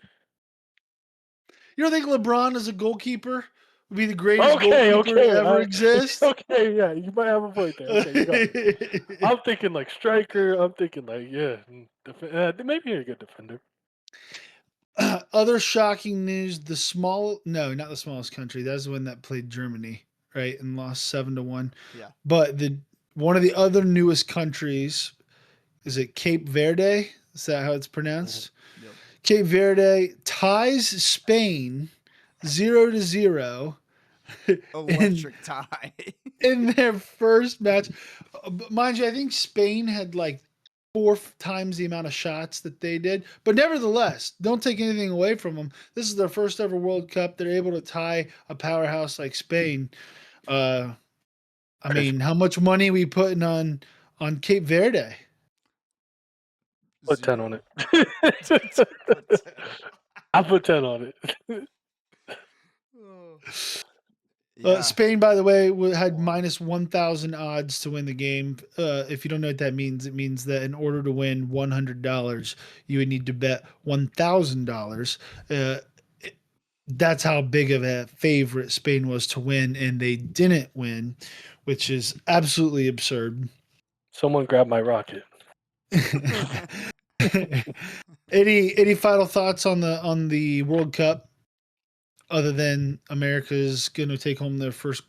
You don't think LeBron as a goalkeeper would be the greatest okay, goalkeeper to okay, ever exist? okay, yeah, you might have a point there. Okay, you got it. I'm thinking like striker. I'm thinking like maybe a good defender. Other shocking news: not the smallest country. That's the one that played Germany, right, and lost 7-1. Yeah. But the one of the other newest countries is it Cape Verde? Is that how it's pronounced? Yep. Cape Verde ties Spain 0-0 in Electric tie. in their first match. Mind you, I think Spain had like 4 times the amount of shots that they did. But nevertheless, don't take anything away from them. This is their first ever World Cup. They're able to tie a powerhouse like Spain. I mean, how much money are we putting on Cape Verde? Put 10 on 0. it. Put 10. I put 10 on it. Oh. Yeah. Spain, by the way, had Wow. minus 1,000 odds to win the game. If you don't know what that means, it means that in order to win $100, you would need to bet $1,000. That's how big of a favorite Spain was to win, and they didn't win, which is absolutely absurd. Someone grab my rocket. Any final thoughts on the World Cup? other than America's going to take home their first.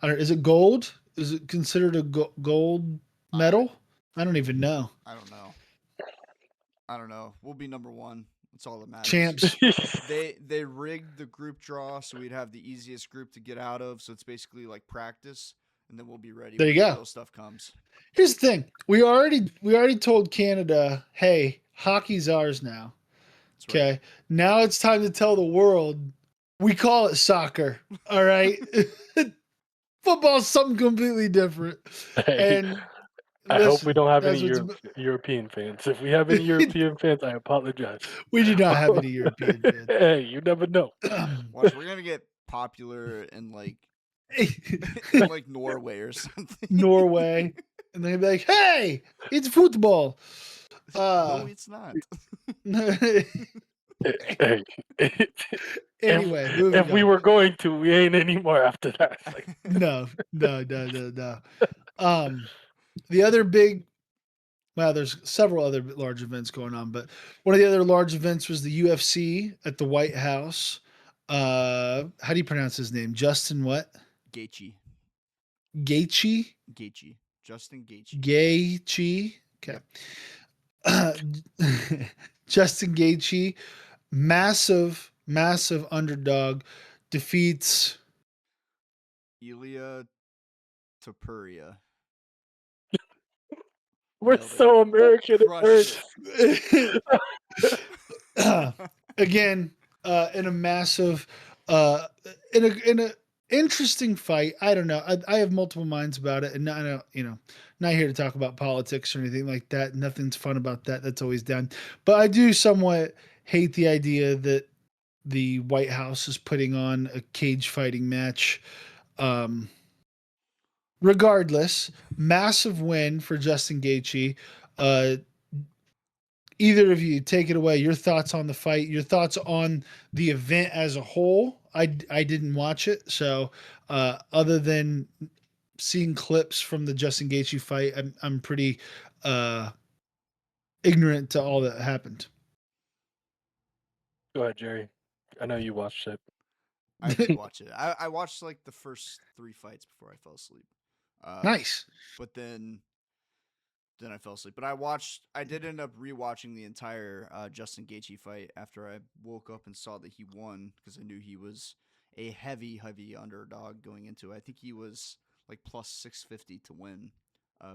I don't. Is it gold? Is it considered a gold I medal? I don't even know. I don't know. I don't know. We'll be number one. That's all that matters. Champs. They rigged the group draw so we'd have the easiest group to get out of. So it's basically like practice, and then we'll be ready There when you the go. real stuff comes. Here's the thing. We already told Canada, hey, hockey's ours now. That's right. Okay. Now it's time to tell the world we call it soccer. All right. Football's something completely different. Hey, And I hope we listen, don't have any that's what's European fans. If we have any European fans, I apologize. we do not have any European fans. Hey, you never know. Watch, we're gonna get popular in like in like Norway or something. Norway. And they'd be like, hey, it's football. No, it's not. Hey, Anyway, if moving we on. were going to, we ain't anymore after that. It's like, No. The other big, well, there's several other large events going on, but one of the other large events was the UFC at the White House. How do you pronounce his name? Justin what? Gaethje. Gaethje? Gaethje. Justin Gaethje. Gaethje? Okay. Yep. Justin Gaethje, massive underdog, defeats. Ilya Topuria. we're Nailed it. so American, it Crushed hurts. Again, in a massive, in a interesting fight. I don't know. I have multiple minds about it, and I don't, not here to talk about politics or anything like that. Nothing's fun about that. That's always done. But I do somewhat hate the idea that the White House is putting on a cage fighting match. Um, Regardless, massive win for Justin Gaethje. Uh, Either of you take it away. Your thoughts on the fight, your thoughts on the event as a whole. I didn't watch it, so other than seeing clips from the Justin Gaethje fight, I'm pretty uh, ignorant to all that happened. Go ahead, Jerry. I know you watched it. I did watch it. I watched like the first 3 fights before I fell asleep. Nice. But then I fell asleep. But I did end up rewatching the entire Justin Gaethje fight after I woke up and saw that he won because I knew he was a heavy underdog going into it. I think he was like plus 650 to win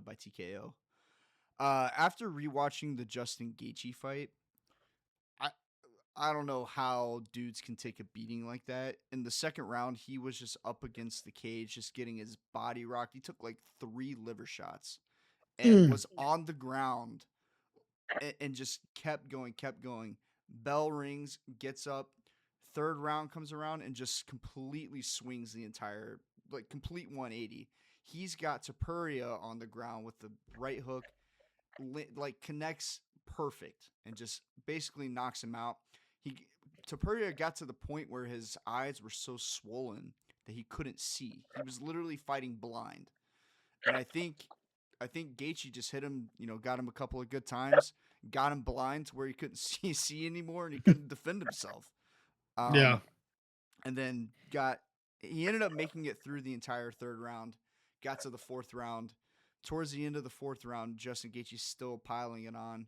by TKO. After rewatching the Justin Gaethje fight, I I don't know how dudes can take a beating like that. In the second round, he was just up against the cage, just getting his body rocked. He took like 3 liver shots and Mm, was on the ground and just kept going, kept going. Bell rings, gets up. Third round comes around and just completely swings the entire, like, complete 180. He's got Tapuria on the ground with the right hook, like, connects perfect and just basically knocks him out. He Tapuria got to the point where his eyes were so swollen that he couldn't see. He was literally fighting blind. And I think Gaethje just hit him, got him a couple of good times, got him blind to where he couldn't see anymore and he couldn't defend himself. yeah. Um, and then he ended up making it through the entire third round, got to the fourth round. Towards the end of the fourth round, Justin Gaethje's still piling it on,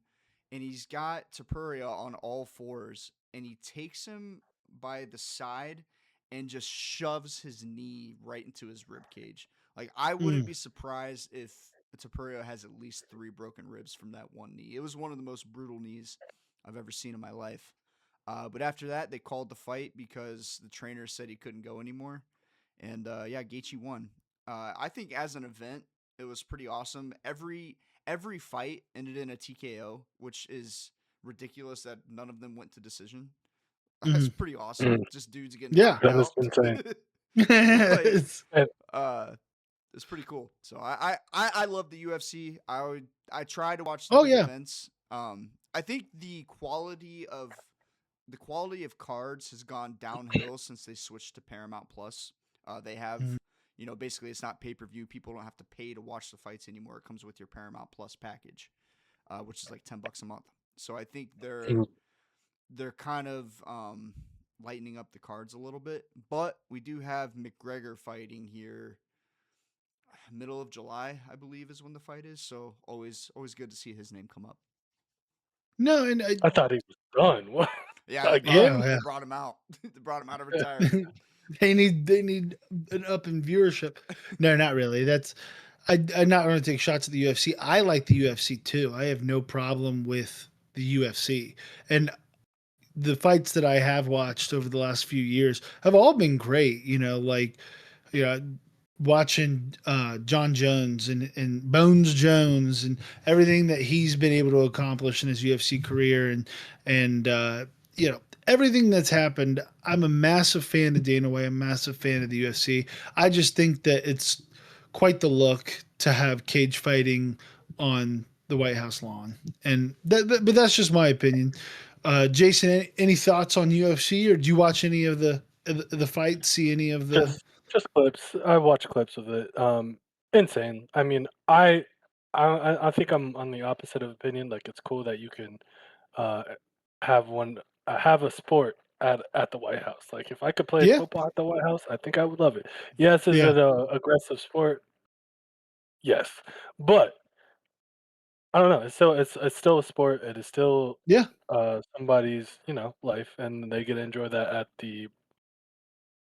and he's got Tapuria on all fours, and he takes him by the side and just shoves his knee right into his rib cage. Like, I wouldn't Mm, be surprised if Tapuria has at least 3 broken ribs from that one knee. It was one of the most brutal knees I've ever seen in my life. But after that, they called the fight because the trainer said he couldn't go anymore. And yeah, Gaethje won. I think as an event, it was pretty awesome. Every fight ended in a TKO, which is ridiculous that none of them went to decision. That's mm, pretty awesome. Mm, Just dudes getting yeah. knocked that is out. insane. Like, It's- And uh, it's pretty cool. So I love the UFC. I try to watch the oh big yeah. events. I think the quality of cards has gone downhill since they switched to Paramount Plus. They have, Mm, basically it's not pay per view. People don't have to pay to watch the fights anymore. It comes with your Paramount Plus package, which is like $10 a month. So I think they're mm, they're kind of lightening up the cards a little bit. But we do have McGregor fighting here, middle of July, I believe, is when the fight is. So always good to see his name come up. No, and I thought he was done. What? Yeah, Again? they brought him out. They brought him out of retirement. they need an up in viewership. No, not really. I'm not going to take shots at the UFC. I like the UFC too. I have no problem with the UFC, and the fights that I have watched over the last few years have all been great. You know, watching John Jones and Bones Jones and everything that he's been able to accomplish in his UFC career and everything that's happened. I'm a massive fan of Dana White. I'm a massive fan of the UFC. I just think that it's quite the look to have cage fighting on the White House lawn, but that's just my opinion. Jason, any thoughts on UFC, or do you watch any of the fights? See any of the? Just clips. I watch clips of it. Insane. I mean, I think I'm on the opposite of opinion. Like, it's cool that you can uh, have have a sport at the White House. Like, if I could play Yeah, football at the White House, I think I would love it. Yes, is yeah, it a aggressive sport? Yes, but I don't know. It's still a sport. It is still yeah, somebody's life, and they get to enjoy that at the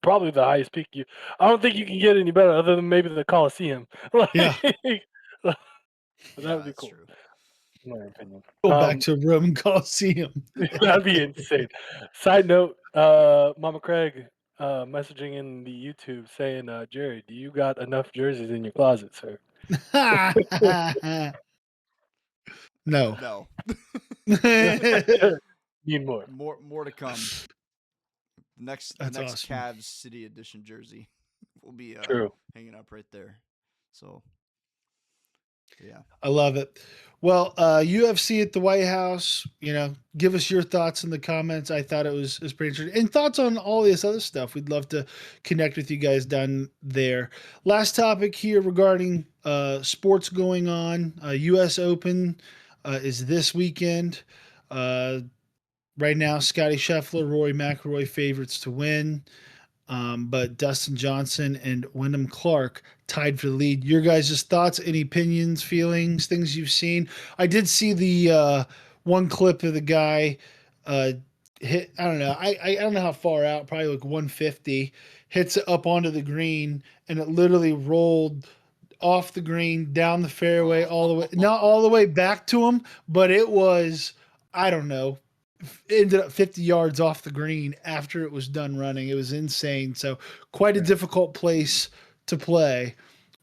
probably the highest peak. I don't think you can get any better other than maybe the Coliseum. yeah. Like, but that Yeah, would be that's cool, true. in my opinion. Go back to Roman Coliseum. That'd be insane. Side note, Mama Craig messaging in the YouTube saying, Jerry, do you got enough jerseys in your closet, sir? No. No, Need more. more to come. The That's next awesome. Cavs City Edition jersey will be True. hanging up right there. So yeah, I love it. Well, UFC at the White House, give us your thoughts in the comments. I thought it was pretty interesting. And thoughts on all this other stuff. We'd love to connect with you guys down there. Last topic here regarding sports going on. US Open is this weekend. Uh, right now, Scotty Scheffler, Rory McIlroy favorites to win. But Dustin Johnson and Wyndham Clark tied for the lead. Your guys' thoughts, any opinions, feelings, things you've seen? I did see the one clip of the guy uh, hit. I don't know. I don't know how far out. Probably like 150. Hits it up onto the green, and it literally rolled off the green, down the fairway, all the way, not all the way back to him, but it was, I don't know, ended up 50 yards off the green after it was done running. It was insane. So quite a difficult place to play.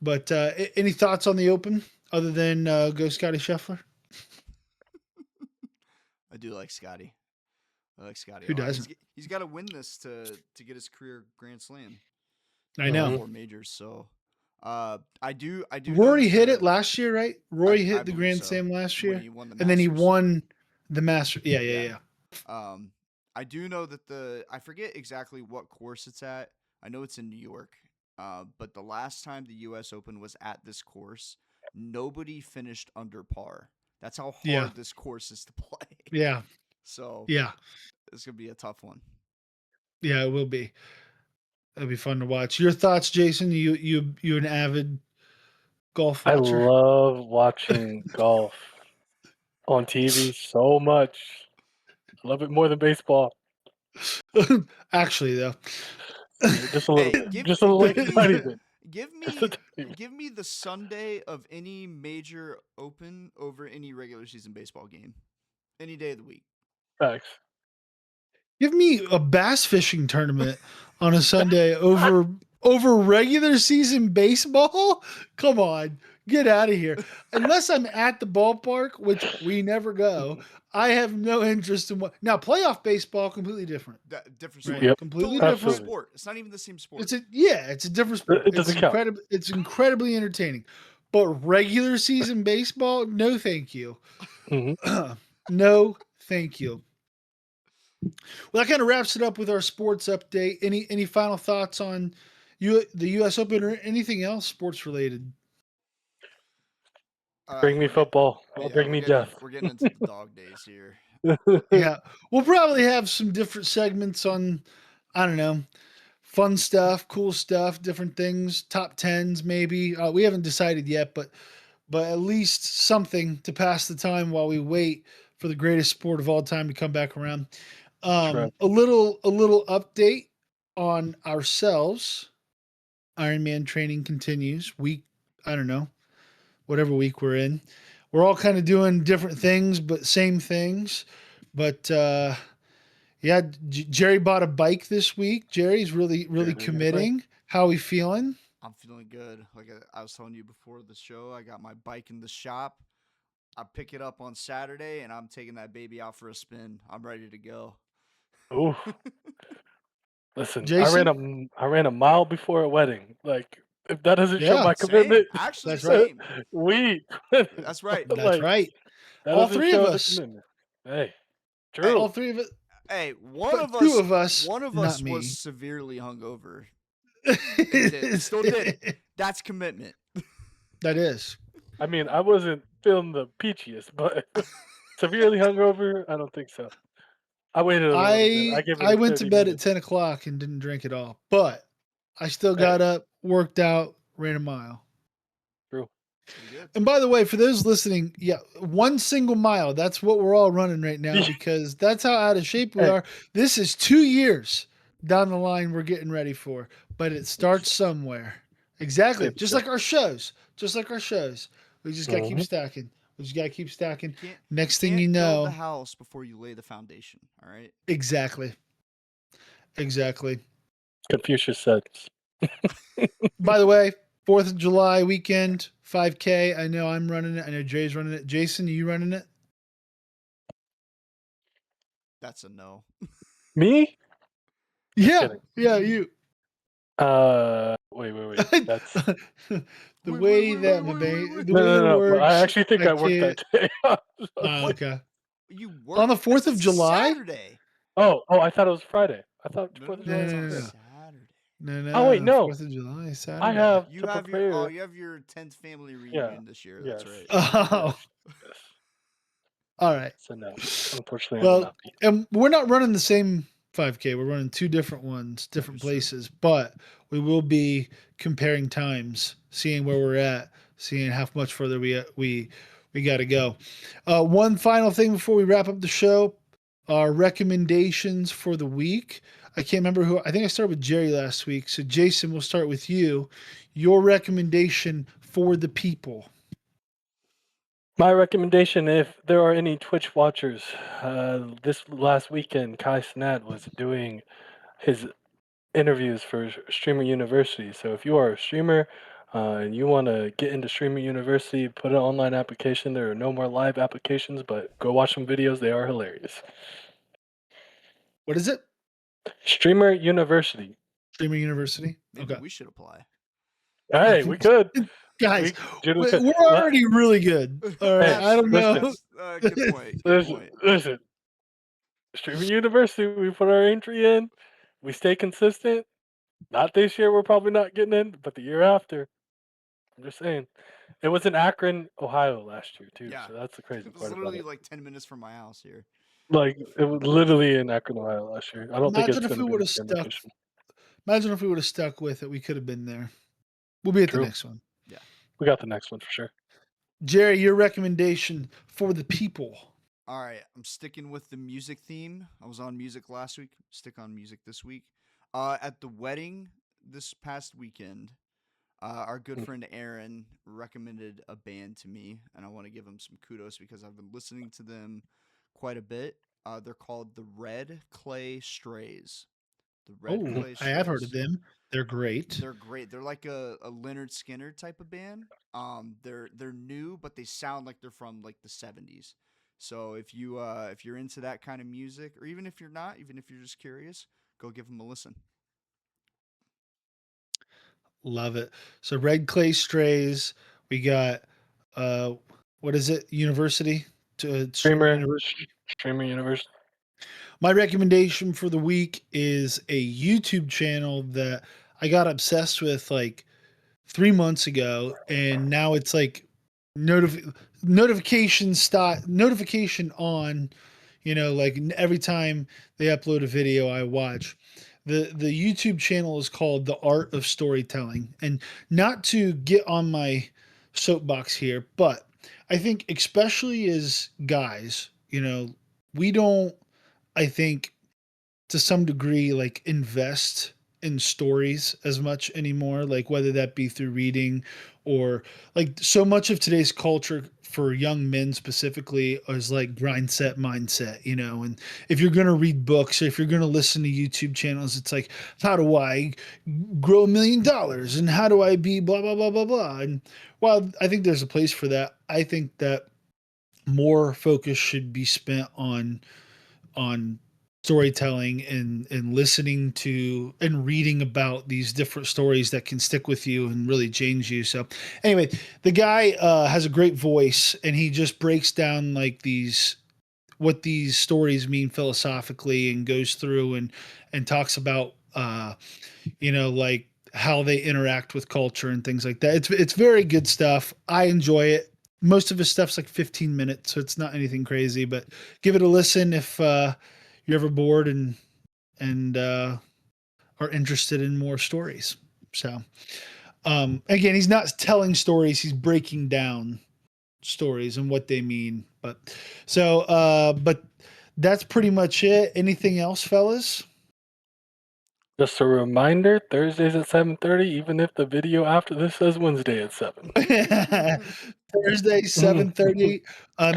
But any thoughts on the Open other than go Scotty Scheffler? I do like Scotty. I like Scotty. Who doesn't? He's got to win this to get his career Grand Slam. I know. 4 majors. So I do. Rory hit it last year, right? Rory I hit the believe Grand so. Slam last year, When he won the and then he Masters. won the Master. Yeah. I do know that I forget exactly what course it's at. I know it's in New York. But the last time the U.S. Open was at this course, nobody finished under par. That's how hard this course is to play. Yeah. So Yeah. it's gonna be a tough one. Yeah, it will be. It'll be fun to watch. Your thoughts, Jason? You an avid golf I watcher? love watching golf on TV so much. I love it more than baseball. Actually, though, Just a little Hey, bit. Just a little tiny bit. give Just a me tiny bit. give me the Sunday of any major open over any regular season baseball game. Any day of the week. Facts. give me a bass fishing tournament on a Sunday over regular season baseball. Come on, get out of here. Unless I'm at the ballpark, which we never go, I have no interest in what. Now, playoff baseball completely different. Different Right? sport. Yep. Completely Totally different. Absolutely. sport. It's not even the same sport. It's a different sport. It doesn't count. It's incredibly entertaining. But regular season baseball, no thank you. Mhm. No thank you. Well, that kind of wraps it up with our sports update. Any final thoughts on the U.S. Open or anything else sports related? Bring me football. Yeah, Bring me death. we're getting into the dog days here. Yeah. We'll probably have some different segments on, I don't know, fun stuff, cool stuff, different things, top tens maybe. We haven't decided yet, but at least something to pass the time while we wait for the greatest sport of all time to come back around. True. A little update on ourselves. Ironman training continues. I don't know, whatever week we're in. We're all kind of doing different things, but same things. But yeah, Jerry bought a bike this week. Jerry's really Jerry got a bike. committing. How are we feeling? I'm feeling good. Like I was telling you before the show, I got my bike in the shop. I pick it up on Saturday, and I'm taking that baby out for a spin. I'm ready to go. Oof. Listen, Jason? I ran a mile before a wedding. Like, if that doesn't show Yeah, my Same, commitment, actually, that's right. same. we That's right. That's like right. that All doesn't three of show the us. commitment. Hey, Hey, All true. three of us. hey, But two of us, one of not us was me. severely hungover and still did it. That's commitment. That is. I mean, I wasn't feeling the peachiest, but severely hungover, I don't think so. I waited a little bit. I I gave it I a went to 30 bed at minutes. 10 o'clock and didn't drink at all. But I still Hey, got up, worked out, ran a mile. true. Pretty good. And by the way, for those listening, yeah, one single mile. That's what we're all running right now because that's how out of shape we Hey, are. This is 2 years down the line we're getting ready for, but it starts it's somewhere. Exactly. safe to Just say. like our shows. Just like our shows. We just got to keep Mhm. stacking. We just got to keep stacking. You can't you Next thing you can't build the know, house before you lay the foundation. All right. exactly. Exactly. Confucius said. By the way, 4th of July weekend, 5K. I know I'm running it. I know Jay's running it. Jason, are you running it? That's a no. Me? Just Yeah. kidding. Yeah, you. Wait. That's The Wait, wait, way wait, that wait, my wait, wait, bang, wait. the no, way no, that no. But I works, actually think I I worked can't. that day. I was like, Okay. You On work? the 4th of That's a July? Saturday. oh, I thought it was Friday. I thought No, no, Fourth of no. July No, It's was no, on no, today. no. Saturday. No, Oh wait, no. no. 4th of July, I Saturday. have You to have your prepare. you have your 10th family Yeah. reunion this year. That's Yes. right. Oh, Yes. Yes. all right. So no, unfortunately, I will Well, not be. and we're not running the same 5K. We're running two different ones, That different is true. places, but we will be comparing times, seeing where we're at, seeing how much further we got to go. One final thing before we wrap up the show: our recommendations for the week. I can't remember who. I think I started with Jerry last week. So Jason, we'll start with you. Your recommendation for the people. My recommendation, if there are any Twitch watchers, this last weekend, Kai Cenat was doing his interviews for Streamer University. So if you are a streamer and you want to get into Streamer University, put an online application. There are no more live applications, but go watch some videos. They are hilarious. What is it? Streamer University. Streamer University. Maybe Okay. we should apply. Hey, we could. Guys, We generally could. we're already really good. All right. Hey, I don't listen, know. Good point. Good point. listen. Streamer University, we put our entry in. We stay consistent. Not this year, we're probably not getting in, but the year after. I'm just saying. It was in Akron, Ohio last year too, Yeah. so that's the crazy It was part about literally it. like 10 minutes from my house here. Like it was literally in Akron, Ohio last year. I don't think Imagine it's if going we to be would the have same stuck. location. Imagine if we would have stuck with it. We could have been there. We'll be at the True, next one. Yeah. we got the next one for sure. Jerry, your recommendation for the people. All right. I'm sticking with the music theme. I was on music last week. Stick on music this week. At the wedding this past weekend, our good Mm. friend Aaron recommended a band to me, and I want to give him some kudos because I've been listening to them quite a bit. They're called the Red Clay Strays. The Red Oh, Clay I have heard of Strays. them. They're great. They're great. They're like a Leonard Skinner type of band. They're new, but they sound like they're from like the 70s. So if you're into that kind of music, or even if you're not, even if you're just curious, go give them a listen. Love it. So Red Clay Strays. We got uh what is it? University to Streamer Streamer, University. Streamer University. My recommendation for the week is a YouTube channel that I got obsessed with like 3 months ago, and now it's like notification on. Like every time they upload a video, I watch. The YouTube channel is called The Art of Storytelling. And not to get on my soapbox here, but I think especially as guys, we don't, I think, to some degree, like invest in stories as much anymore, like whether that be through reading or like so much of today's culture for young men specifically is like grind set mindset, and if you're going to read books, if you're going to listen to YouTube channels, it's like, how do I grow $1 million and how do I be blah blah blah blah blah. And while I think there's a place for that, I think that more focus should be spent on storytelling and listening to and reading about these different stories that can stick with you and really change you. So anyway, the guy has a great voice, and he just breaks down like what these stories mean philosophically, and goes through and talks about like how they interact with culture and things like that. It's very good stuff. I enjoy it. Most of his stuff's like 15 minutes, so it's not anything crazy, but give it a listen if you're ever bored and are interested in more stories. So again, he's not telling stories, he's breaking down stories and what they mean. But that's pretty much it. Anything else, fellas? Just a reminder, Thursdays at 7:30, even if the video after this says Wednesday at 7. Thursday, 7:30.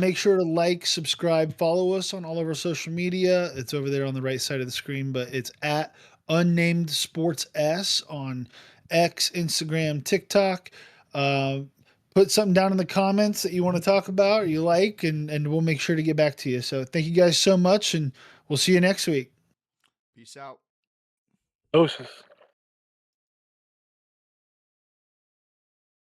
Make sure to like, subscribe, follow us on all of our social media. It's over there on the right side of the screen, but it's at Unnamed Sports S on X, Instagram, TikTok. Put something down in the comments that you want to talk about or you like, and we'll make sure to get back to you. So thank you guys so much, and we'll see you next week. Peace out. Oceans.